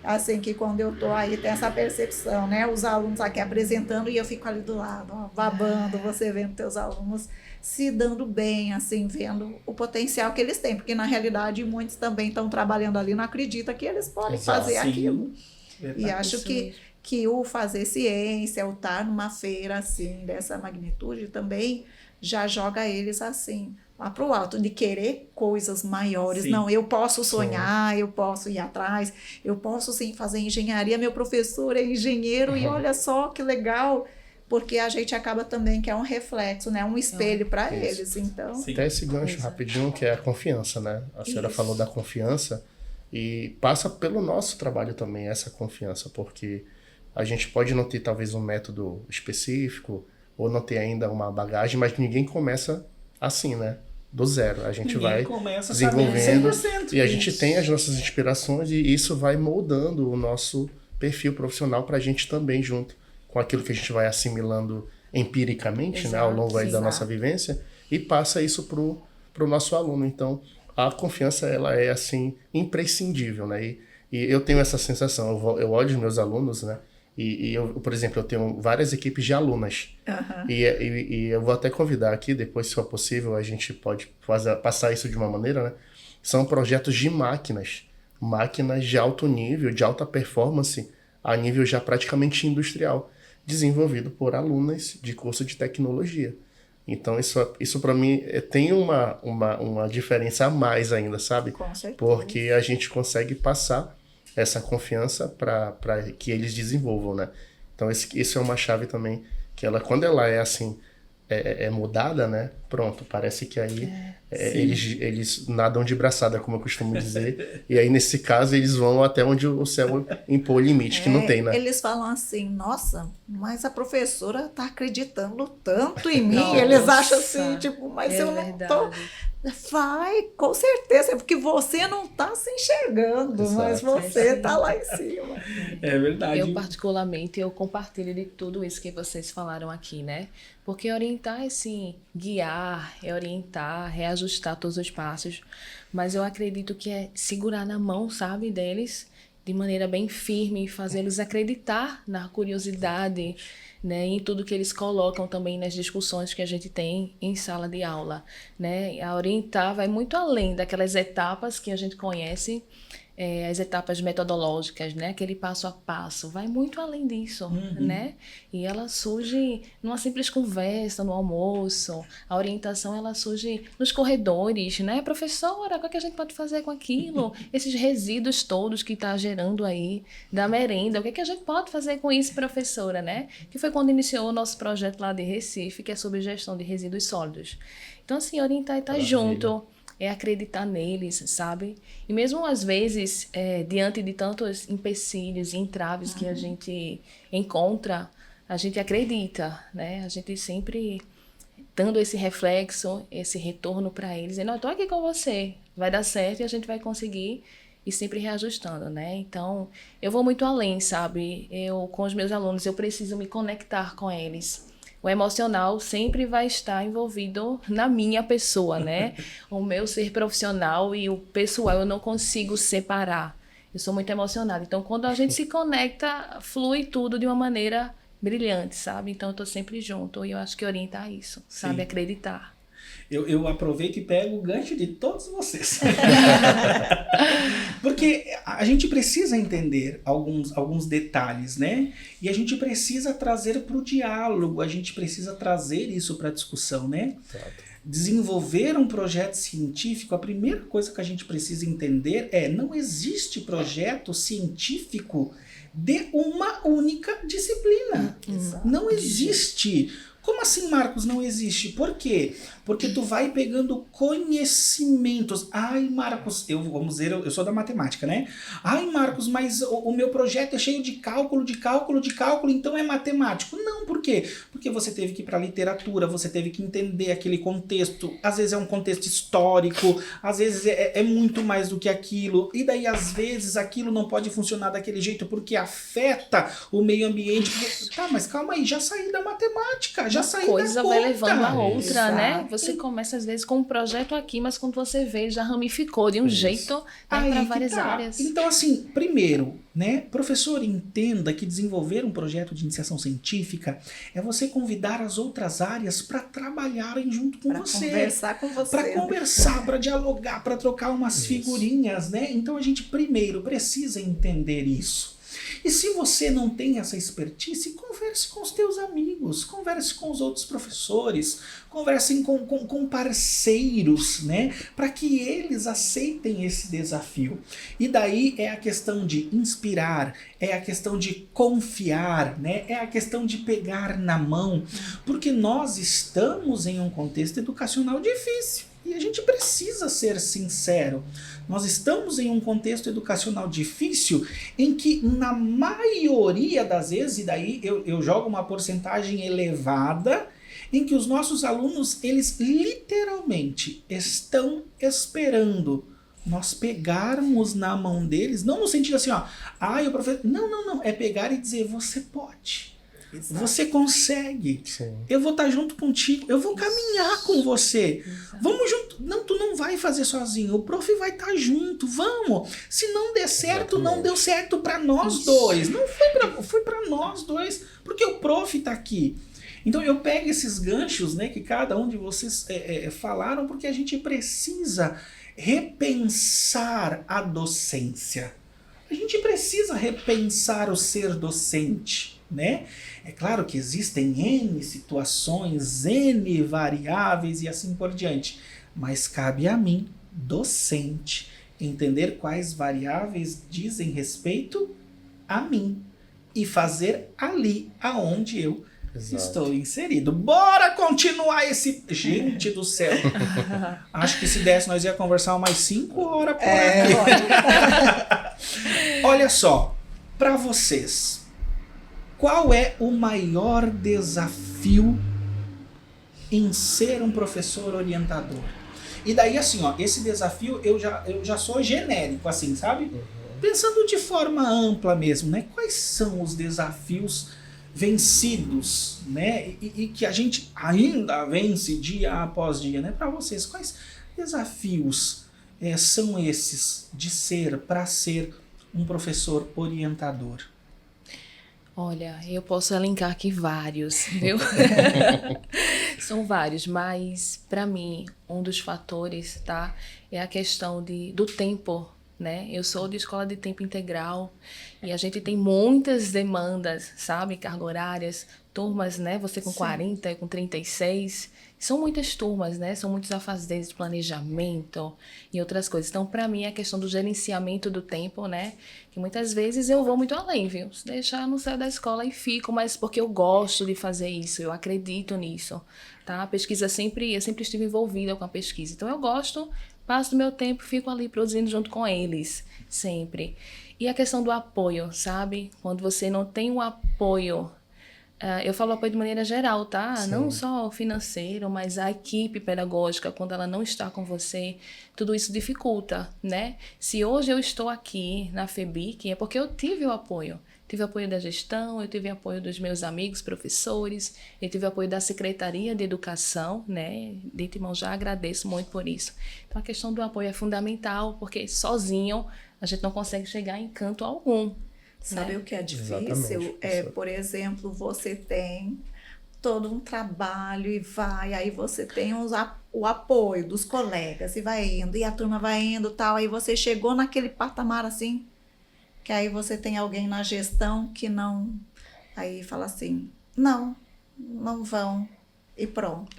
assim, que quando eu tô aí, tem essa percepção, né? Os alunos aqui apresentando e eu fico ali do lado, ó, babando, você vendo teus alunos se dando bem, assim, vendo o potencial que eles têm, porque na realidade muitos também estão trabalhando ali, não acreditam que eles podem fazer aquilo. E acho que o fazer ciência, o estar numa feira assim, dessa magnitude também, já joga eles assim, lá pro alto, de querer coisas maiores. Sim. Não, eu posso sonhar, eu posso ir atrás, eu posso sim fazer engenharia, meu professor é engenheiro e olha só que legal. Porque a gente acaba também que é um reflexo, né? Um espelho para eles, então... Sim. Até esse gancho rapidinho, que é a confiança, né? A senhora falou da confiança e passa pelo nosso trabalho também essa confiança, porque a gente pode não ter talvez um método específico ou não ter ainda uma bagagem, mas ninguém começa assim, né? Do zero. A gente vai desenvolvendo e a gente tem as nossas inspirações e isso vai moldando o nosso perfil profissional para a gente também junto com aquilo que a gente vai assimilando empiricamente, né, ao longo aí da nossa vivência, e passa isso pro nosso aluno. Então, a confiança, ela é, assim, imprescindível, né? E eu tenho essa sensação, eu olho os meus alunos, né? E eu, por exemplo, eu tenho várias equipes de alunas. E eu vou até convidar aqui, depois, se for possível, a gente pode passar isso de uma maneira, né? São projetos de máquinas de alto nível, de alta performance, a nível já praticamente industrial, desenvolvido por alunas de curso de tecnologia. Então, isso para mim tem uma diferença a mais ainda, sabe? Com certeza. Porque a gente consegue passar essa confiança para que eles desenvolvam, né? Então, isso é uma chave também, que quando ela é assim, é mudada, né? Pronto, parece que aí eles nadam de braçada, como eu costumo dizer. E aí, nesse caso, eles vão até onde o céu impõe o limite, que não tem, né? Eles falam assim, nossa, mas a professora tá acreditando tanto em mim. Eles acham assim, tipo, mas eu não tô... Vai, com certeza, é porque você não tá se enxergando, mas você tá lá em cima. É verdade. Eu, particularmente, eu compartilho de tudo isso que vocês falaram aqui, né? Porque orientar é, sim, guiar, é orientar, reajustar todos os passos, mas eu acredito que é segurar na mão, sabe, deles, de maneira bem firme, fazê-los acreditar na curiosidade, né, em tudo que eles colocam também nas discussões que a gente tem em sala de aula, né? A orientar vai muito além daquelas etapas que a gente conhece, as etapas metodológicas, né? Aquele passo a passo, vai muito além disso, né? E ela surge numa simples conversa, no almoço, a orientação ela surge nos corredores, né? Professora, o que é que a gente pode fazer com aquilo? Esses resíduos todos que está gerando aí da merenda, o que é que a gente pode fazer com isso, professora, né? Que foi quando iniciou o nosso projeto lá de Recife, que é sobre gestão de resíduos sólidos. Então, assim, orientar e estar junto, é acreditar neles, sabe? E mesmo às vezes, diante de tantos empecilhos e entraves que a gente encontra, a gente acredita, né? A gente sempre dando esse reflexo, esse retorno para eles, dizendo, eu tô aqui com você, vai dar certo e a gente vai conseguir, e sempre reajustando, né? Então, eu vou muito além, sabe? Com os meus alunos, eu preciso me conectar com eles. O emocional sempre vai estar envolvido na minha pessoa, né? O meu ser profissional e o pessoal eu não consigo separar. Eu sou muito emocionada. Então, quando a gente se conecta, flui tudo de uma maneira brilhante, sabe? Então, eu tô sempre junto. E eu acho que orientar isso, sabe? Acreditar. Eu aproveito e pego o gancho de todos vocês. Porque a gente precisa entender alguns detalhes, né? E a gente precisa trazer para o diálogo, a gente precisa trazer isso para a discussão, né? Exato. Desenvolver um projeto científico, a primeira coisa que a gente precisa entender não existe projeto científico de uma única disciplina. Não existe. Como assim, Marcos, não existe? Por quê? Porque tu vai pegando conhecimentos. Ai, Marcos, vamos dizer, eu sou da matemática, né? Ai, Marcos, mas o meu projeto é cheio de cálculo, então é matemático. Não, por quê? Porque você teve que ir para a literatura, você teve que entender aquele contexto. Às vezes é um contexto histórico, às vezes é muito mais do que aquilo. E daí, às vezes, aquilo não pode funcionar daquele jeito porque afeta o meio ambiente. Tá, mas calma aí, já saí da matemática, já saí da conta. Coisa vai levando a outra, né? Exato. Você começa, às vezes, com um projeto aqui, mas quando você vê, já ramificou de um jeito, né, para várias áreas. Então, assim, primeiro, né, professor, entenda que desenvolver um projeto de iniciação científica é você convidar as outras áreas para trabalharem junto com você. Conversar com você. Para conversar, para dialogar, para trocar umas figurinhas, né? Então a gente primeiro precisa entender isso. E se você não tem essa expertise, converse com os teus amigos, converse com os outros professores, conversem com parceiros, né? Para que eles aceitem esse desafio. E daí é a questão de inspirar, é a questão de confiar, né? É a questão de pegar na mão, porque nós estamos em um contexto educacional difícil. E a gente precisa ser sincero. Nós estamos em um contexto educacional difícil em que, na maioria das vezes, e daí eu jogo uma porcentagem elevada, em que os nossos alunos, eles literalmente estão esperando nós pegarmos na mão deles, não no sentido assim, ó, o professor... Não, é pegar e dizer, você pode. Exato. Você consegue. Sim. Eu vou estar junto contigo. Eu vou caminhar com você. Exato. Vamos junto. Não, tu não vai fazer sozinho. O prof vai estar junto. Vamos. Se não der certo, não deu certo para nós dois. Não foi para nós dois. Porque o prof está aqui. Então eu pego esses ganchos, né, que cada um de vocês falaram, porque a gente precisa repensar a docência. A gente precisa repensar o ser docente, né? É claro que existem N situações, N variáveis e assim por diante, mas cabe a mim, docente, entender quais variáveis dizem respeito a mim e fazer ali aonde eu estou inserido. Bora continuar esse... Gente do céu! Acho que se desse nós ia conversar umas 5 horas por aqui. Olha só, para vocês... Qual é o maior desafio em ser um professor orientador? E daí, assim, ó, esse desafio eu já sou genérico, assim, sabe? Pensando de forma ampla mesmo, né? Quais são os desafios vencidos, né? E que a gente ainda vence dia após dia, né? Para vocês, quais desafios são esses para ser um professor orientador? Olha, eu posso elencar aqui vários, viu? São vários, mas para mim, um dos fatores, tá? É a questão do tempo, né? Eu sou de escola de tempo integral e a gente tem muitas demandas, sabe? Cargas horárias, turmas, né? Você com 40, eu com 36... São muitas turmas, né? São muitos afazeres de planejamento e outras coisas. Então, para mim, a questão do gerenciamento do tempo, né? Que muitas vezes eu vou muito além, viu? Se deixar no céu da escola e fico, mas porque eu gosto de fazer isso, eu acredito nisso, tá? A pesquisa eu sempre estive envolvida com a pesquisa. Então, eu gosto, passo do meu tempo, fico ali produzindo junto com eles, sempre. E a questão do apoio, sabe? Quando você não tem o apoio... eu falo apoio de maneira geral, tá? Sim. Não só o financeiro, mas a equipe pedagógica, quando ela não está com você, tudo isso dificulta, né? Se hoje eu estou aqui na FEBIC, é porque eu tive o apoio. Tive apoio da gestão, eu tive apoio dos meus amigos, professores, eu tive apoio da Secretaria de Educação, né? De antemão já agradeço muito por isso. Então a questão do apoio é fundamental, porque sozinho a gente não consegue chegar em canto algum. Sabe, né? O que é difícil? Por exemplo, você tem todo um trabalho e aí você tem o apoio dos colegas e vai indo, e a turma vai indo tal, aí você chegou naquele patamar assim, que aí você tem alguém na gestão que não, aí fala assim, não vão, e pronto.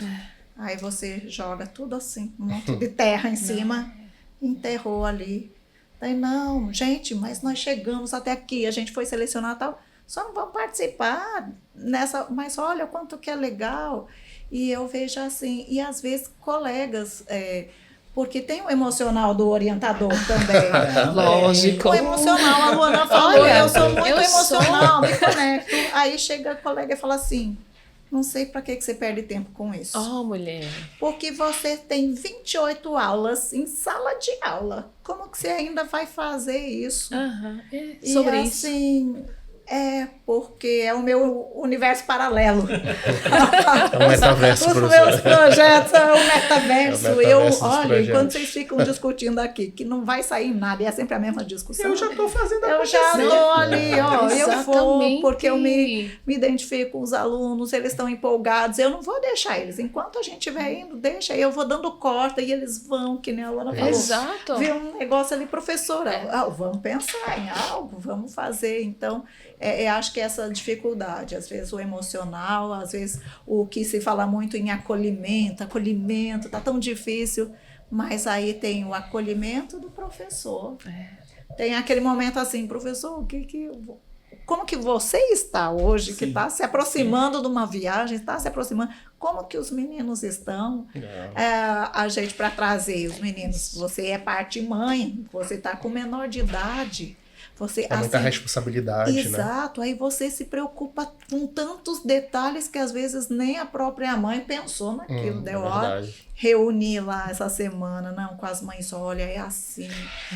Aí você joga tudo assim, um monte de terra em cima, enterrou ali. Daí, não, gente, mas nós chegamos até aqui, a gente foi selecionado e tal, só não vamos participar nessa, mas olha quanto que é legal. E eu vejo assim, e às vezes colegas, porque tem o emocional do orientador também. Lógico. O emocional, a Luana falou, Olha, eu sou muito eu emocional, me conecto. Aí chega a colega e fala assim, não sei para que você perde tempo com isso. Oh, mulher. Porque você tem 28 aulas em sala de aula. Como que você ainda vai fazer isso? Aham. E Sobre isso. assim, porque é o meu universo paralelo. É um metaverso, Os professora. meus projetos são o metaverso. É o metaverso dos Olha, projetos. enquanto vocês ficam discutindo aqui, que não vai sair nada, e é sempre a mesma discussão. Eu já tô fazendo Eu já acontecer. tô ali, ó. Eu vou, Exatamente. porque eu me identifico com os alunos, eles estão empolgados. Eu não vou deixar eles. Enquanto a gente estiver indo, deixa. Eu vou dando corta e eles vão, que nem a Luana falou. Exato. Vê um negócio ali, professora. Vamos pensar em algo, vamos fazer. Então, eu acho que essa dificuldade, às vezes o emocional, às vezes o que se fala muito em acolhimento, tá tão difícil, mas aí tem o acolhimento do professor. Tem aquele momento assim, professor, como que você está hoje, que está se aproximando de uma viagem, está se aproximando, como que os meninos estão? A gente, para trazer os meninos, você é parte mãe, você está com menor de idade, você, É muita assim, responsabilidade, né? exato, aí você se preocupa com tantos detalhes que às vezes nem a própria mãe pensou naquilo. Deu hora, Verdade. reuni lá essa semana, não, com as mães, olha, é assim.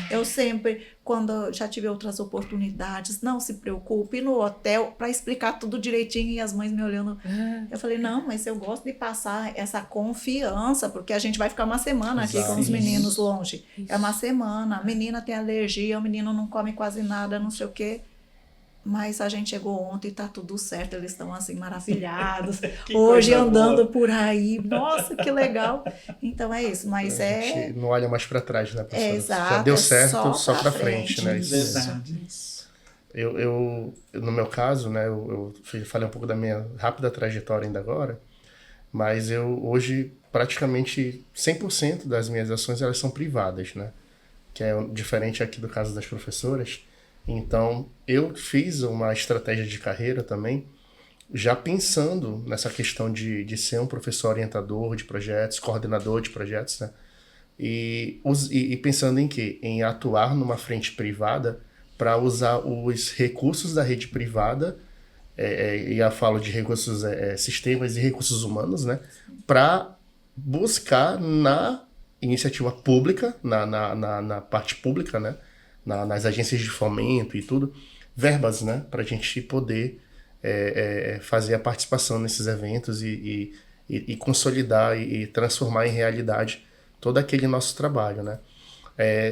Eu sempre, quando já tive outras oportunidades, não se preocupe, ir no hotel para explicar tudo direitinho e as mães me olhando. Eu falei, não, mas eu gosto de passar essa confiança, porque a gente vai ficar uma semana aqui com os Exato. meninos longe. É uma semana, a menina tem alergia, o menino não come quase nada, não sei o quê. Mas a gente chegou ontem e tá tudo certo, eles estão assim maravilhados. Que Hoje coisa andando boa. por aí, nossa, que legal. Então é isso, mas A gente não olha mais para trás, né, professora? exato, Já deu é certo, só pra para frente, né? Isso. Verdade. Eu, no meu caso, né, eu falei um pouco da minha rápida trajetória ainda agora, mas eu hoje praticamente 100% das minhas ações elas são privadas, né? Que é diferente aqui do caso das professoras. Então, eu fiz uma estratégia de carreira também, já pensando nessa questão de ser um professor orientador de projetos, coordenador de projetos, né? E pensando em quê? Em atuar numa frente privada para usar os recursos da rede privada, e eu falo de recursos, sistemas e recursos humanos, né? Para buscar na iniciativa pública, na parte pública, né? Nas agências de fomento e tudo, verbas, né? Para a gente poder fazer a participação nesses eventos e consolidar e transformar em realidade todo aquele nosso trabalho, né?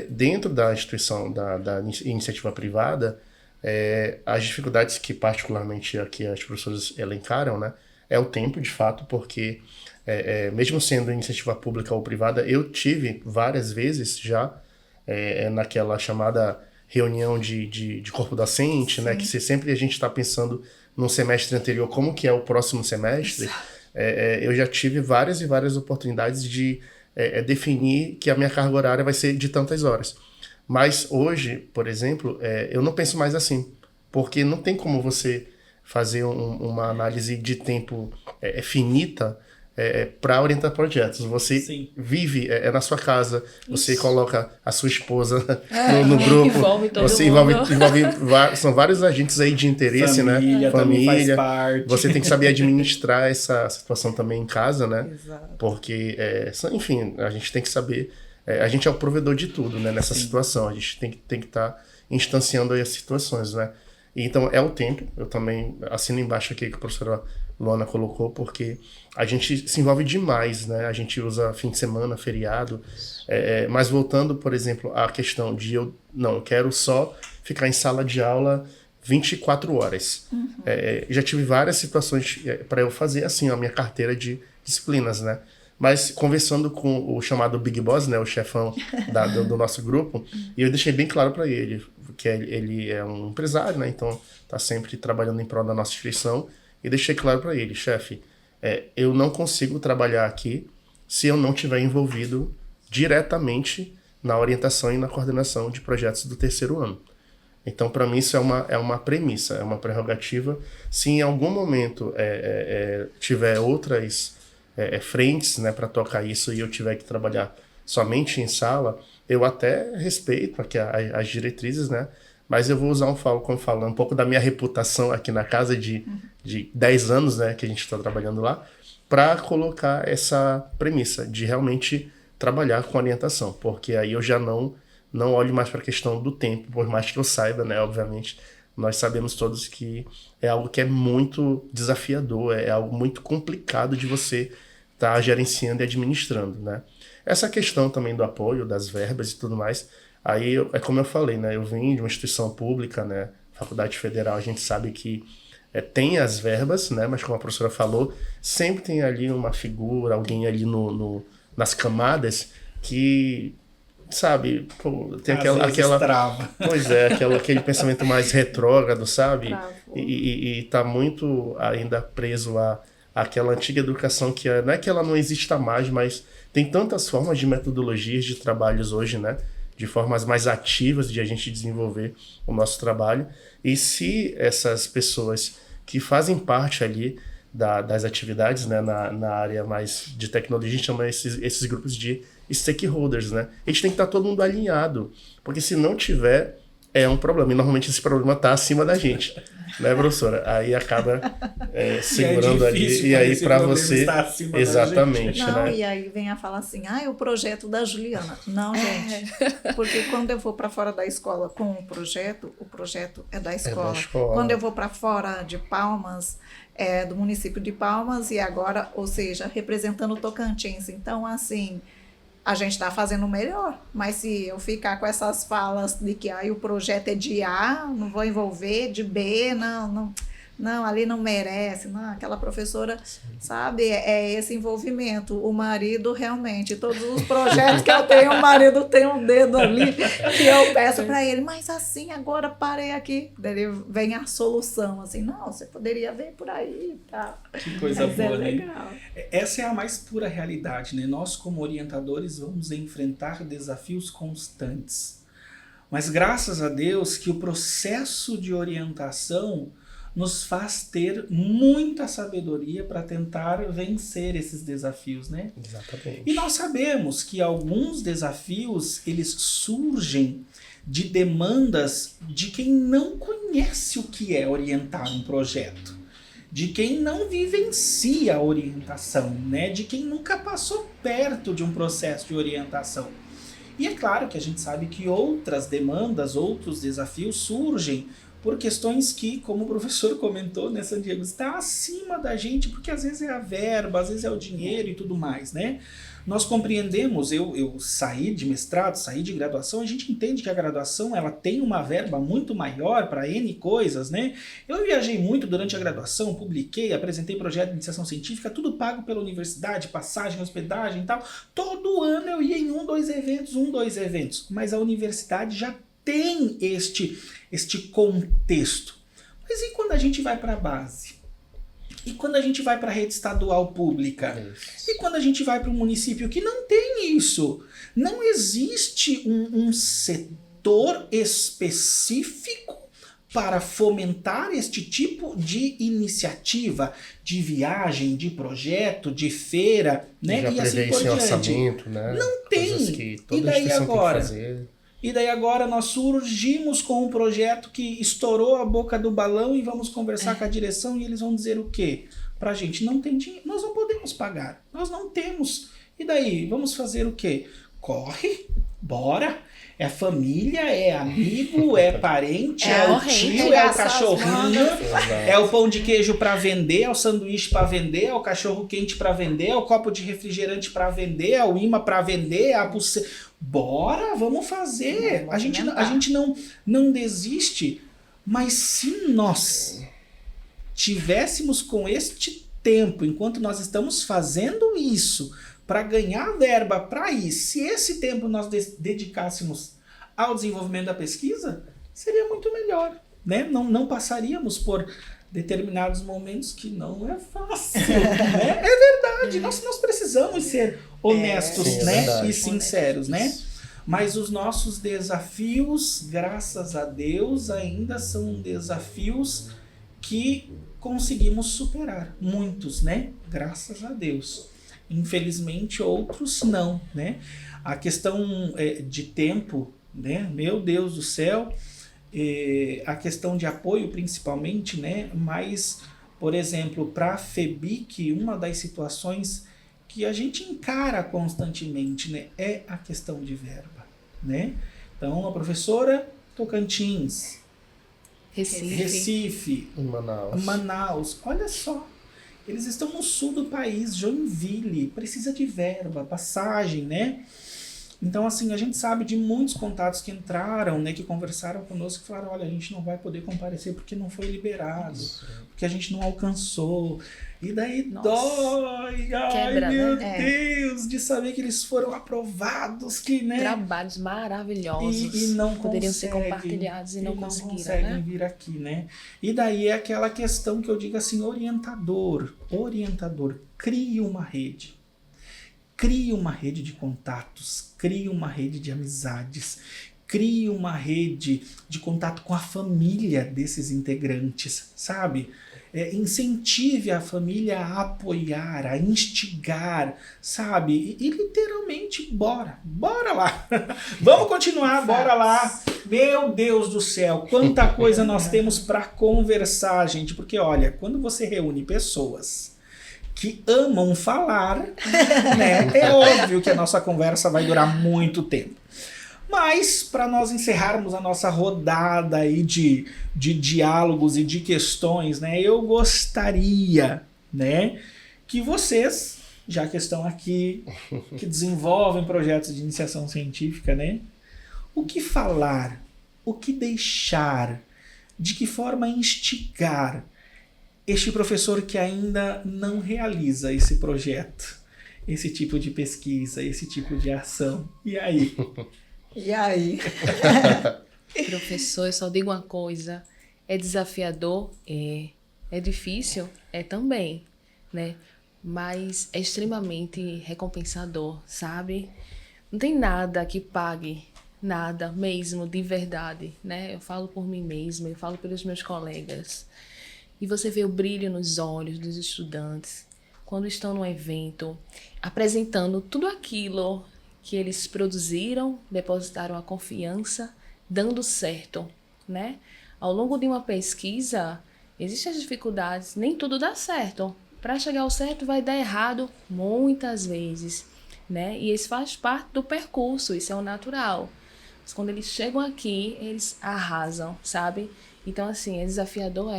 Dentro da instituição da iniciativa privada, as dificuldades que particularmente aqui as professoras elencaram, né? É o tempo, de fato, porque mesmo sendo iniciativa pública ou privada, eu tive várias vezes já naquela chamada reunião de corpo docente, né? Que sempre a gente está pensando no semestre anterior, como que é o próximo semestre. Eu já tive várias e várias oportunidades de definir que a minha carga horária vai ser de tantas horas. Mas hoje, por exemplo, eu não penso mais assim, porque não tem como você fazer uma análise de tempo finita para orientar projetos. Você Sim. vive na sua casa, você coloca a sua esposa no grupo, envolve todo você mundo. são vários agentes aí de interesse, Família né? também faz parte. Você tem que saber administrar essa situação também em casa, né? Exato. Porque, enfim, a gente tem que saber. A gente é o provedor de tudo, né? Nessa situação. A gente tem que estar instanciando aí as situações, né? E, então, é o tempo. Eu também assino embaixo aqui que a professora Luana colocou, porque a gente se envolve demais, né? A gente usa fim de semana, feriado. Mas voltando, por exemplo, à questão de eu quero só ficar em sala de aula 24 horas. Já tive várias situações para eu fazer assim a minha carteira de disciplinas, né? Mas conversando com o chamado Big Boss, né, o chefão do nosso grupo, e eu deixei bem claro para ele que ele é um empresário, né? Então tá sempre trabalhando em prol da nossa instituição. E deixei claro para ele, chefe, eu não consigo trabalhar aqui se eu não estiver envolvido diretamente na orientação e na coordenação de projetos do terceiro ano. Então, para mim, isso é uma premissa, é uma prerrogativa. Se em algum momento tiver outras frentes, né, para tocar isso e eu tiver que trabalhar somente em sala, eu até respeito aqui as diretrizes, né? Mas eu vou usar um pouco da minha reputação aqui na casa de 10 anos, né, que a gente está trabalhando lá, para colocar essa premissa de realmente trabalhar com orientação, porque aí eu já não olho mais para a questão do tempo, por mais que eu saiba, né, obviamente, nós sabemos todos que é algo que é muito desafiador, é algo muito complicado de você estar gerenciando e administrando, né. Essa questão também do apoio, das verbas e tudo mais, aí é como eu falei, né, eu vim de uma instituição pública, né, Faculdade Federal, a gente sabe que tem as verbas, né, mas como a professora falou, sempre tem ali uma figura, alguém ali nas camadas que, sabe, pô, tem aquela trava. Pois é, aquele pensamento mais retrógrado, sabe? E tá muito ainda preso àquela antiga educação que não é que ela não exista mais, mas tem tantas formas de metodologias de trabalhos hoje, né? De formas mais ativas de a gente desenvolver o nosso trabalho. E se essas pessoas que fazem parte ali das atividades, né, na área mais de tecnologia, a gente chama esses grupos de stakeholders, né? A gente tem que estar todo mundo alinhado, porque se não tiver, é um problema. E normalmente esse problema está acima da gente, né, professora? Aí acaba segurando ali. E aí para você... Exatamente, não, né? E aí vem a falar assim, o projeto da Juliana. Não, gente. Porque quando eu vou para fora da escola com o projeto é da escola. Quando eu vou para fora de Palmas, do município de Palmas, e agora, ou seja, representando o Tocantins. Então, assim... a gente está fazendo o melhor, mas se eu ficar com essas falas de que o projeto é de A, não vou envolver, de B, não, ali não merece, não, aquela professora, sabe, é esse envolvimento. O marido realmente, todos os projetos que eu tenho, o marido tem um dedo ali, que eu peço para ele, mas assim, agora parei aqui, daí vem a solução, assim, não, você poderia ver por aí, tá? Que coisa boa, né? Legal. Essa é a mais pura realidade, né? Nós, como orientadores, vamos enfrentar desafios constantes. Mas graças a Deus que o processo de orientação nos faz ter muita sabedoria para tentar vencer esses desafios, né? Exatamente. E nós sabemos que alguns desafios, eles surgem de demandas de quem não conhece o que é orientar um projeto, de quem não vivencia a orientação, né? De quem nunca passou perto de um processo de orientação. E é claro que a gente sabe que outras demandas, outros desafios surgem por questões que, como o professor comentou, né, Santiago, está acima da gente, porque às vezes é a verba, às vezes é o dinheiro e tudo mais, né? Nós compreendemos, eu saí de mestrado, saí de graduação, a gente entende que a graduação ela tem uma verba muito maior para N coisas, né? Eu viajei muito durante a graduação, publiquei, apresentei projeto de iniciação científica, tudo pago pela universidade, passagem, hospedagem e tal. Todo ano eu ia em dois eventos, mas a universidade já tem este contexto. Mas e quando a gente vai para a base? E quando a gente vai para a rede estadual pública? E quando a gente vai para um município que não tem isso? Não existe um setor específico para fomentar este tipo de iniciativa, de viagem, de projeto, de feira, né? Já e assim por diante. Orçamento, né? Não tem. Coisas que toda E daí instituição agora? tem que fazer. E daí agora nós surgimos com um projeto que estourou a boca do balão e vamos conversar com a direção e eles vão dizer o quê? Pra gente, não tem dinheiro, nós não podemos pagar, nós não temos. E daí, vamos fazer o quê? Corre, bora, é família, é amigo, é parente, é o tio, é o cachorrinho, é o pão de queijo para vender, é o sanduíche para vender, é o cachorro quente para vender, é o copo de refrigerante para vender, é o imã para vender, é a pulseira. Bora, vamos fazer. A gente não desiste, mas se nós tivéssemos com este tempo, enquanto nós estamos fazendo isso, para ganhar verba para isso, se esse tempo nós dedicássemos ao desenvolvimento da pesquisa, seria muito melhor, né? Não passaríamos por determinados momentos que não é fácil, né? É verdade, nós precisamos ser honestos, né? E sinceros, né? Mas os nossos desafios, graças a Deus, ainda são desafios que conseguimos superar. Muitos, né? Graças a Deus. Infelizmente, outros não, né? A questão de tempo, né? Meu Deus do céu, a questão de apoio principalmente, né? Mas, por exemplo, para a FEBIC, uma das situações que a gente encara constantemente, né? É a questão de verba, né? Então, a professora Tocantins, Recife, Manaus, olha só, eles estão no sul do país, Joinville, precisa de verba, passagem, né? Então, assim, a gente sabe de muitos contatos que entraram, né, que conversaram conosco e falaram, olha, a gente não vai poder comparecer porque não foi liberado, porque a gente não alcançou. E daí dói, ai quebra, meu né? Deus, de saber que eles foram aprovados, que, né? Trabalhos maravilhosos E não poderiam ser conseguem, compartilhados e não conseguiram, conseguem né? vir aqui, né? E daí é aquela questão que eu digo assim, orientador, crie uma rede. Crie uma rede de contatos, crie uma rede de amizades, crie uma rede de contato com a família desses integrantes, sabe? Incentive a família a apoiar, a instigar, sabe? E literalmente, bora lá. Vamos continuar, bora lá. Meu Deus do céu, quanta coisa nós temos para conversar, gente. Porque olha, quando você reúne pessoas que amam falar, né? É óbvio que a nossa conversa vai durar muito tempo. Mas, para nós encerrarmos a nossa rodada aí de diálogos e de questões, né? Eu gostaria, né? Que vocês, já que estão aqui, que desenvolvem projetos de iniciação científica, né? O que falar? O que deixar? De que forma instigar este professor que ainda não realiza esse projeto, esse tipo de pesquisa, esse tipo de ação? E aí? E aí? Professor, eu só digo uma coisa, é desafiador? É difícil? É também, né? Mas é extremamente recompensador, sabe? Não tem nada que pague, nada mesmo, de verdade, né? Eu falo por mim mesma, eu falo pelos meus colegas. E você vê o brilho nos olhos dos estudantes quando estão no evento, apresentando tudo aquilo que eles produziram, depositaram a confiança, dando certo, né? Ao longo de uma pesquisa, existem as dificuldades, nem tudo dá certo. Para chegar ao certo vai dar errado muitas vezes, né? E isso faz parte do percurso, isso é o natural. Mas quando eles chegam aqui, eles arrasam, sabe? Então, assim, é desafiador,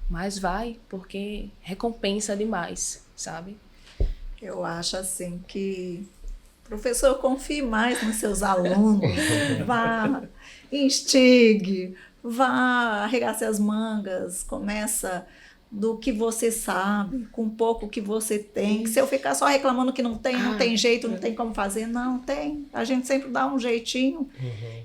mas vai, porque recompensa demais, sabe? Eu acho assim que o professor confie mais nos seus alunos, vá, instigue, vá, arregace as mangas, começa do que você sabe, com pouco que você tem. Que se eu ficar só reclamando que não tem jeito, não tem como fazer, não tem. A gente sempre dá um jeitinho.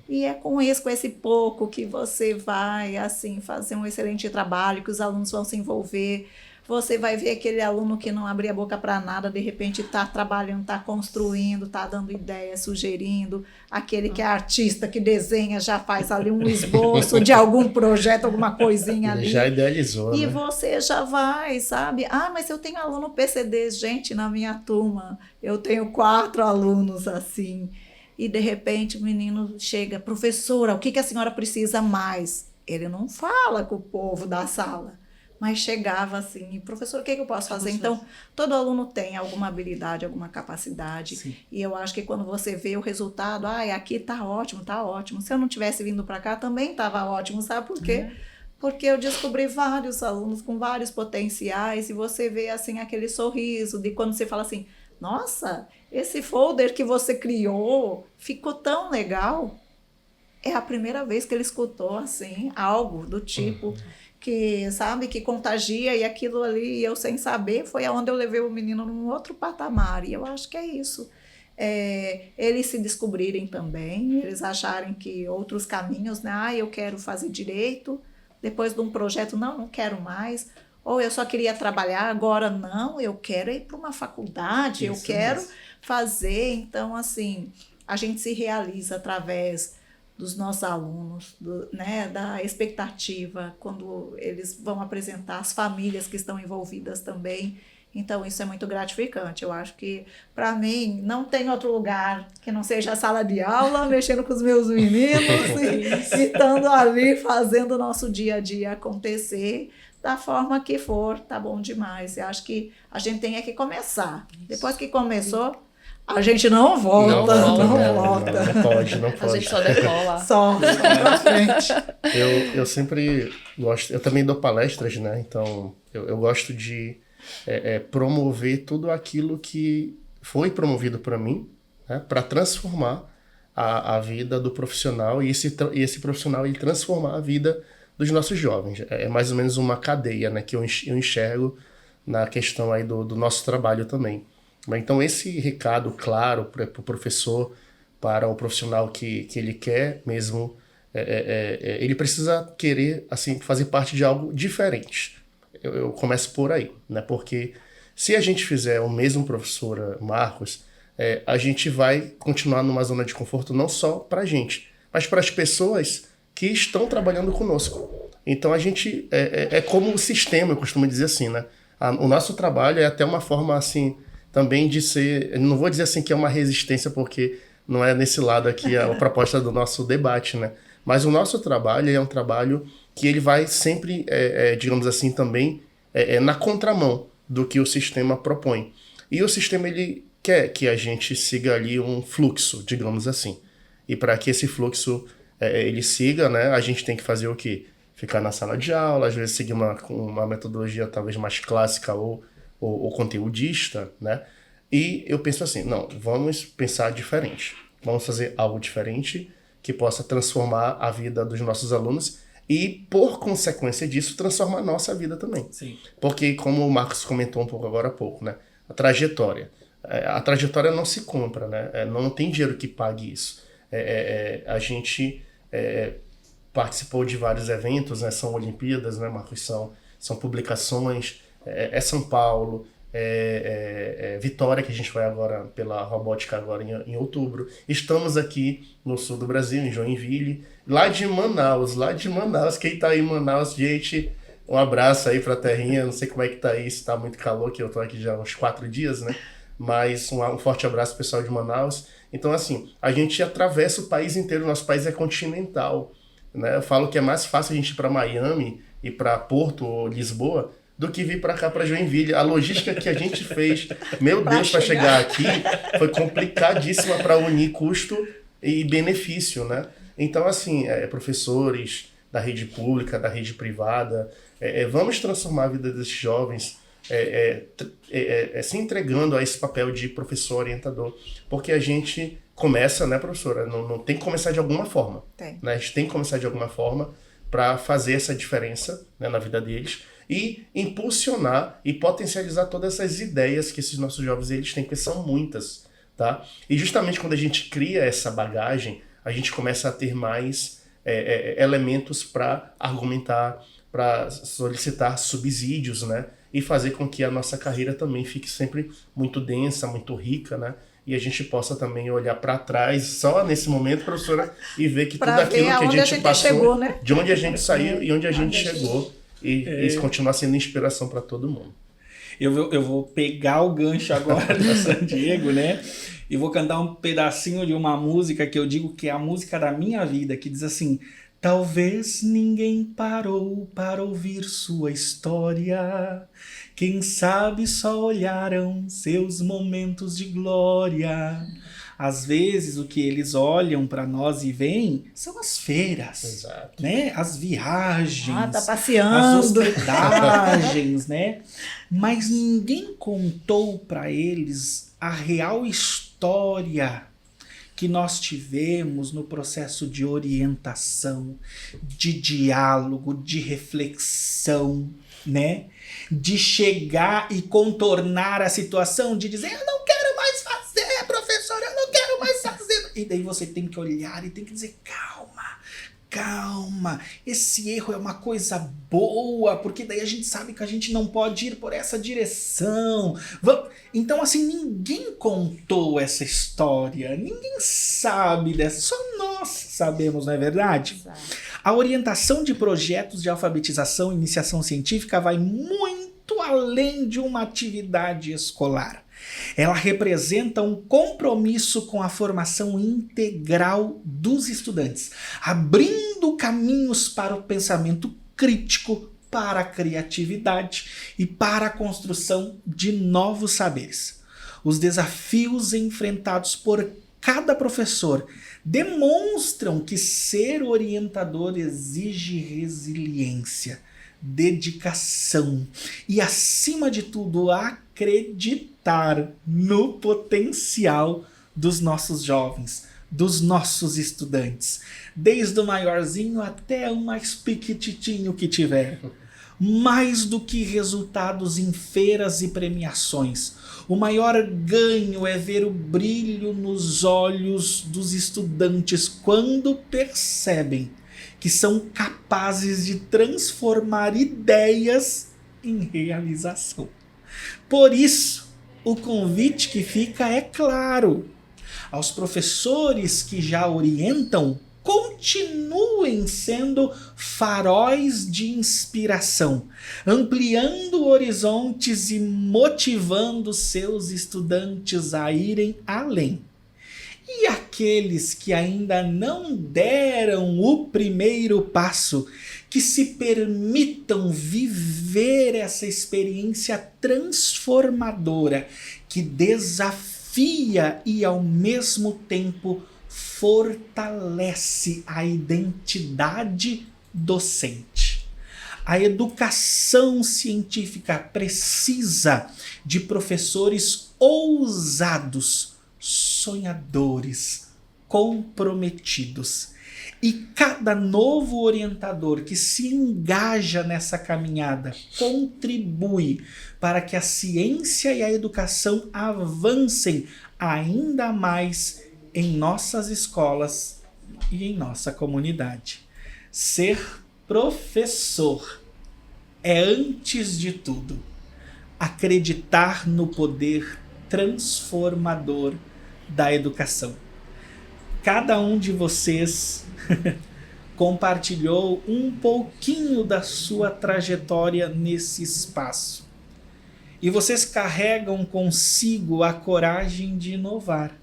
E é com isso, com esse pouco, que você vai, assim, fazer um excelente trabalho, que os alunos vão se envolver. Você vai ver aquele aluno que não abria a boca para nada, de repente está trabalhando, está construindo, está dando ideias, sugerindo. Aquele que é artista, que desenha, já faz ali um esboço de algum projeto, alguma coisinha ali. Já idealizou, E né? você já vai, sabe? Ah, mas eu tenho aluno PCD. Gente, na minha turma, eu tenho 4 alunos assim. E, de repente, o menino chega, professora, o que a senhora precisa mais? Ele não fala com o povo da sala. Mas chegava assim, professor, o que eu posso fazer? Então, todo aluno tem alguma habilidade, alguma capacidade. Sim. E eu acho que quando você vê o resultado, aqui tá ótimo, tá ótimo. Se eu não tivesse vindo para cá, também estava ótimo, sabe por quê? Porque eu descobri vários alunos com vários potenciais e você vê, assim, aquele sorriso de quando você fala assim, nossa, esse folder que você criou ficou tão legal. É a primeira vez que ele escutou, assim, algo do tipo... que, sabe, que contagia, e aquilo ali, eu sem saber, foi aonde eu levei o menino num outro patamar, e eu acho que é isso. Eles se descobrirem também, eles acharem que outros caminhos, né, eu quero fazer direito, depois de um projeto, não quero mais, ou eu só queria trabalhar, agora não, eu quero ir para uma faculdade, eu quero fazer, então, assim, a gente se realiza através dos nossos alunos, né, da expectativa, quando eles vão apresentar as famílias que estão envolvidas também. Então, isso é muito gratificante. Eu acho que, para mim, não tem outro lugar que não seja a sala de aula, mexendo com os meus meninos e estando ali fazendo o nosso dia a dia acontecer da forma que for, tá bom demais. Eu acho que a gente tem que começar. Depois que começou, a gente não volta. Não pode. A gente só decola. Só pra frente. Eu sempre gosto, eu também dou palestras, né? Então eu gosto de promover tudo aquilo que foi promovido para mim, né? Para transformar a vida do profissional e esse profissional ele transformar a vida dos nossos jovens. É mais ou menos uma cadeia, né? Que eu enxergo na questão aí do nosso trabalho também. Então esse recado claro para o professor, para o profissional que ele quer mesmo, ele precisa querer assim, fazer parte de algo diferente. Eu começo por aí, né? Porque se a gente fizer o mesmo, professora Marcos, a gente vai continuar numa zona de conforto não só para a gente, mas para as pessoas que estão trabalhando conosco. Então a gente é como o sistema, eu costumo dizer assim, né? O nosso trabalho é até uma forma assim também de ser, não vou dizer assim que é uma resistência, porque não é nesse lado aqui a proposta do nosso debate, né? Mas o nosso trabalho é um trabalho que ele vai sempre, digamos assim, também na contramão do que o sistema propõe. E o sistema, ele quer que a gente siga ali um fluxo, digamos assim. E para que esse fluxo ele siga, né, a gente tem que fazer o quê? Ficar na sala de aula, às vezes seguir uma metodologia talvez mais clássica ou conteudista, né? E eu penso assim, não, vamos pensar diferente. Vamos fazer algo diferente que possa transformar a vida dos nossos alunos e, por consequência disso, transformar a nossa vida também. Sim. Porque, como o Marcos comentou um pouco agora há pouco, né? A trajetória. A trajetória não se compra, né? Não tem dinheiro que pague isso. A gente participou de vários eventos, né? São Olimpíadas, né, Marcos? São publicações, São Paulo, Vitória, que a gente vai agora pela robótica agora em outubro. Estamos aqui no sul do Brasil, em Joinville, lá de Manaus, quem tá aí em Manaus, gente, um abraço aí pra terrinha, não sei como é que tá aí, se tá muito calor, que eu tô aqui já há uns 4 dias, né, mas um forte abraço pro pessoal de Manaus. Então assim, a gente atravessa o país inteiro, nosso país é continental, né, eu falo que é mais fácil a gente ir pra Miami e pra Porto ou Lisboa do que vir para cá, para Joinville. A logística que a gente fez, meu Deus, para chegar aqui, foi complicadíssima para unir custo e benefício, né? Então, assim, professores da rede pública, da rede privada, vamos transformar a vida desses jovens se entregando a esse papel de professor orientador, porque a gente começa, né, professora? Não tem que começar de alguma forma. Tem. Né? A gente tem que começar de alguma forma para fazer essa diferença, né, na vida deles, e impulsionar e potencializar todas essas ideias que esses nossos jovens eles têm, que são muitas, tá? E justamente quando a gente cria essa bagagem, a gente começa a ter mais elementos para argumentar, para solicitar subsídios, né? E fazer com que a nossa carreira também fique sempre muito densa, muito rica, né? E a gente possa também olhar para trás, só nesse momento, professora, e ver que tudo aquilo que a gente passou, chegou, né? de onde a gente saiu e onde a gente chegou. E continuar sendo inspiração para todo mundo. Eu vou pegar o gancho agora do San Diego, né? E vou cantar um pedacinho de uma música que eu digo que é a música da minha vida, que diz assim: talvez ninguém parou para ouvir sua história. Quem sabe só olharam seus momentos de glória. Às vezes o que eles olham para nós e veem são as feiras, Exato. né? As viagens, Tá passeando, as hospedagens, né? Mas ninguém contou para eles a real história que nós tivemos no processo de orientação, de diálogo, de reflexão, né? De chegar e contornar a situação, de dizer, eu não quero mais fazer, professor, eu não quero mais fazer. E daí você tem que olhar e tem que dizer, calma, esse erro é uma coisa boa, porque daí a gente sabe que a gente não pode ir por essa direção. Então, assim, ninguém contou essa história, ninguém sabe dessa, só nós sabemos, não é verdade? Exato. A orientação de projetos de alfabetização e iniciação científica vai muito além de uma atividade escolar. Ela representa um compromisso com a formação integral dos estudantes, abrindo caminhos para o pensamento crítico, para a criatividade e para a construção de novos saberes. Os desafios enfrentados por cada professor demonstram que ser orientador exige resiliência, dedicação e, acima de tudo, acreditar no potencial dos nossos jovens, dos nossos estudantes, desde o maiorzinho até o mais piquititinho que tiver. Mais do que resultados em feiras e premiações, o maior ganho é ver o brilho nos olhos dos estudantes quando percebem que são capazes de transformar ideias em realização. Por isso, o convite que fica é claro. Aos professores que já orientam, continuem sendo faróis de inspiração, ampliando horizontes e motivando seus estudantes a irem além. E aqueles que ainda não deram o primeiro passo, que se permitam viver essa experiência transformadora, que desafia e ao mesmo tempo fortalece a identidade docente. A educação científica precisa de professores ousados, sonhadores, comprometidos. E cada novo orientador que se engaja nessa caminhada contribui para que a ciência e a educação avancem ainda mais em nossas escolas e em nossa comunidade. Ser professor é, antes de tudo, acreditar no poder transformador da educação. Cada um de vocês compartilhou um pouquinho da sua trajetória nesse espaço. E vocês carregam consigo a coragem de inovar,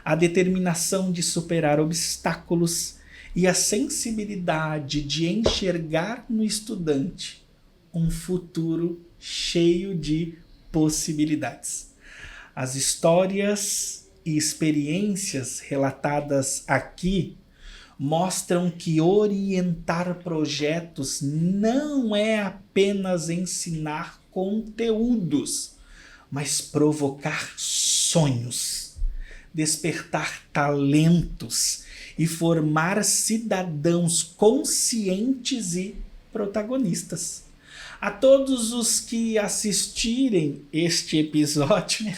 a determinação de superar obstáculos e a sensibilidade de enxergar no estudante um futuro cheio de possibilidades. As histórias e experiências relatadas aqui mostram que orientar projetos não é apenas ensinar conteúdos, mas provocar sonhos, despertar talentos e formar cidadãos conscientes e protagonistas. A todos os que assistirem este episódio,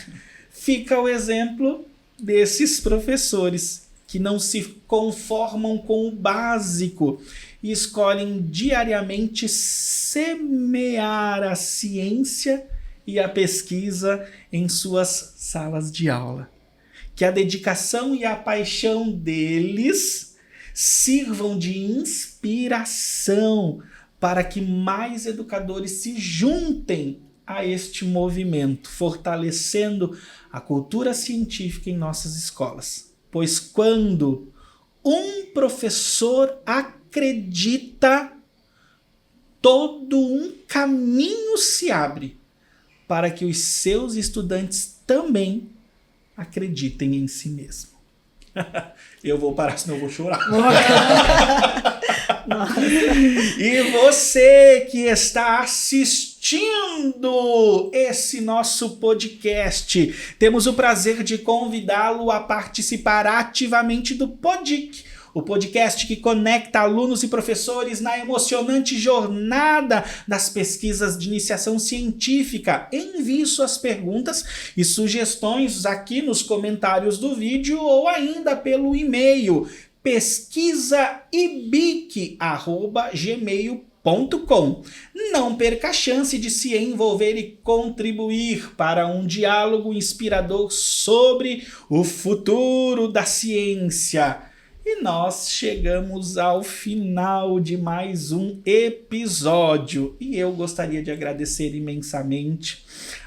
fica o exemplo desses professores que não se conformam com o básico e escolhem diariamente semear a ciência e a pesquisa em suas salas de aula. Que a dedicação e a paixão deles sirvam de inspiração para que mais educadores se juntem a este movimento, fortalecendo a cultura científica em nossas escolas. Pois quando um professor acredita, todo um caminho se abre para que os seus estudantes também acreditem em si mesmo. Eu vou parar, senão eu vou chorar. E você que está assistindo esse nosso podcast, temos o prazer de convidá-lo a participar ativamente do PODIC, o podcast que conecta alunos e professores na emocionante jornada das pesquisas de iniciação científica. Envie suas perguntas e sugestões aqui nos comentários do vídeo ou ainda pelo e-mail pesquisaibic@gmail.com. Não perca a chance de se envolver e contribuir para um diálogo inspirador sobre o futuro da ciência. E nós chegamos ao final de mais um episódio. E eu gostaria de agradecer imensamente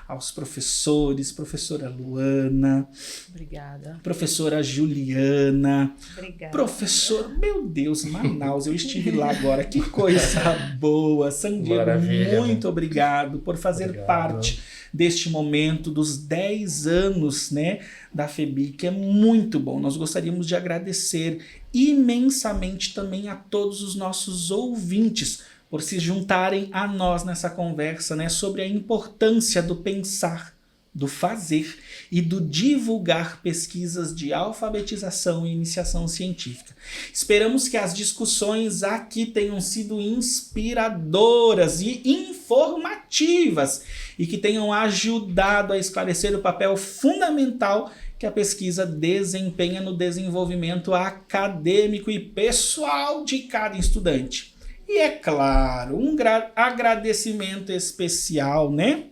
aos professores, professora Luana, Obrigada. professora Juliana, Obrigada. professor, meu Deus, Manaus, eu estive lá agora, que coisa boa. San Diego, Maravilha, muito obrigado por fazer Obrigado. parte deste momento dos 10 anos, né, da FEBIC. É muito bom. Nós gostaríamos de agradecer imensamente também a todos os nossos ouvintes por se juntarem a nós nessa conversa, né, sobre a importância do pensar, do fazer e do divulgar pesquisas de alfabetização e iniciação científica. Esperamos que as discussões aqui tenham sido inspiradoras e informativas e que tenham ajudado a esclarecer o papel fundamental que a pesquisa desempenha no desenvolvimento acadêmico e pessoal de cada estudante. E é claro, um agradecimento especial, né?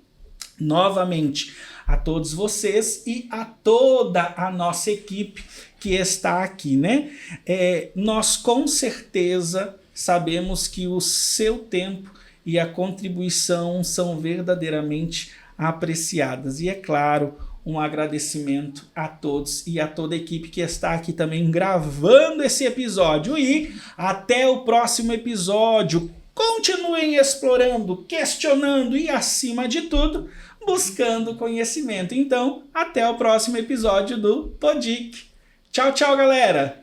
Novamente, a todos vocês e a toda a nossa equipe que está aqui, né? Nós com certeza sabemos que o seu tempo e a contribuição são verdadeiramente apreciadas. E é claro, um agradecimento a todos e a toda a equipe que está aqui também gravando esse episódio. E até o próximo episódio. Continuem explorando, questionando e, acima de tudo, buscando conhecimento. Então, até o próximo episódio do Podic. Tchau, tchau, galera!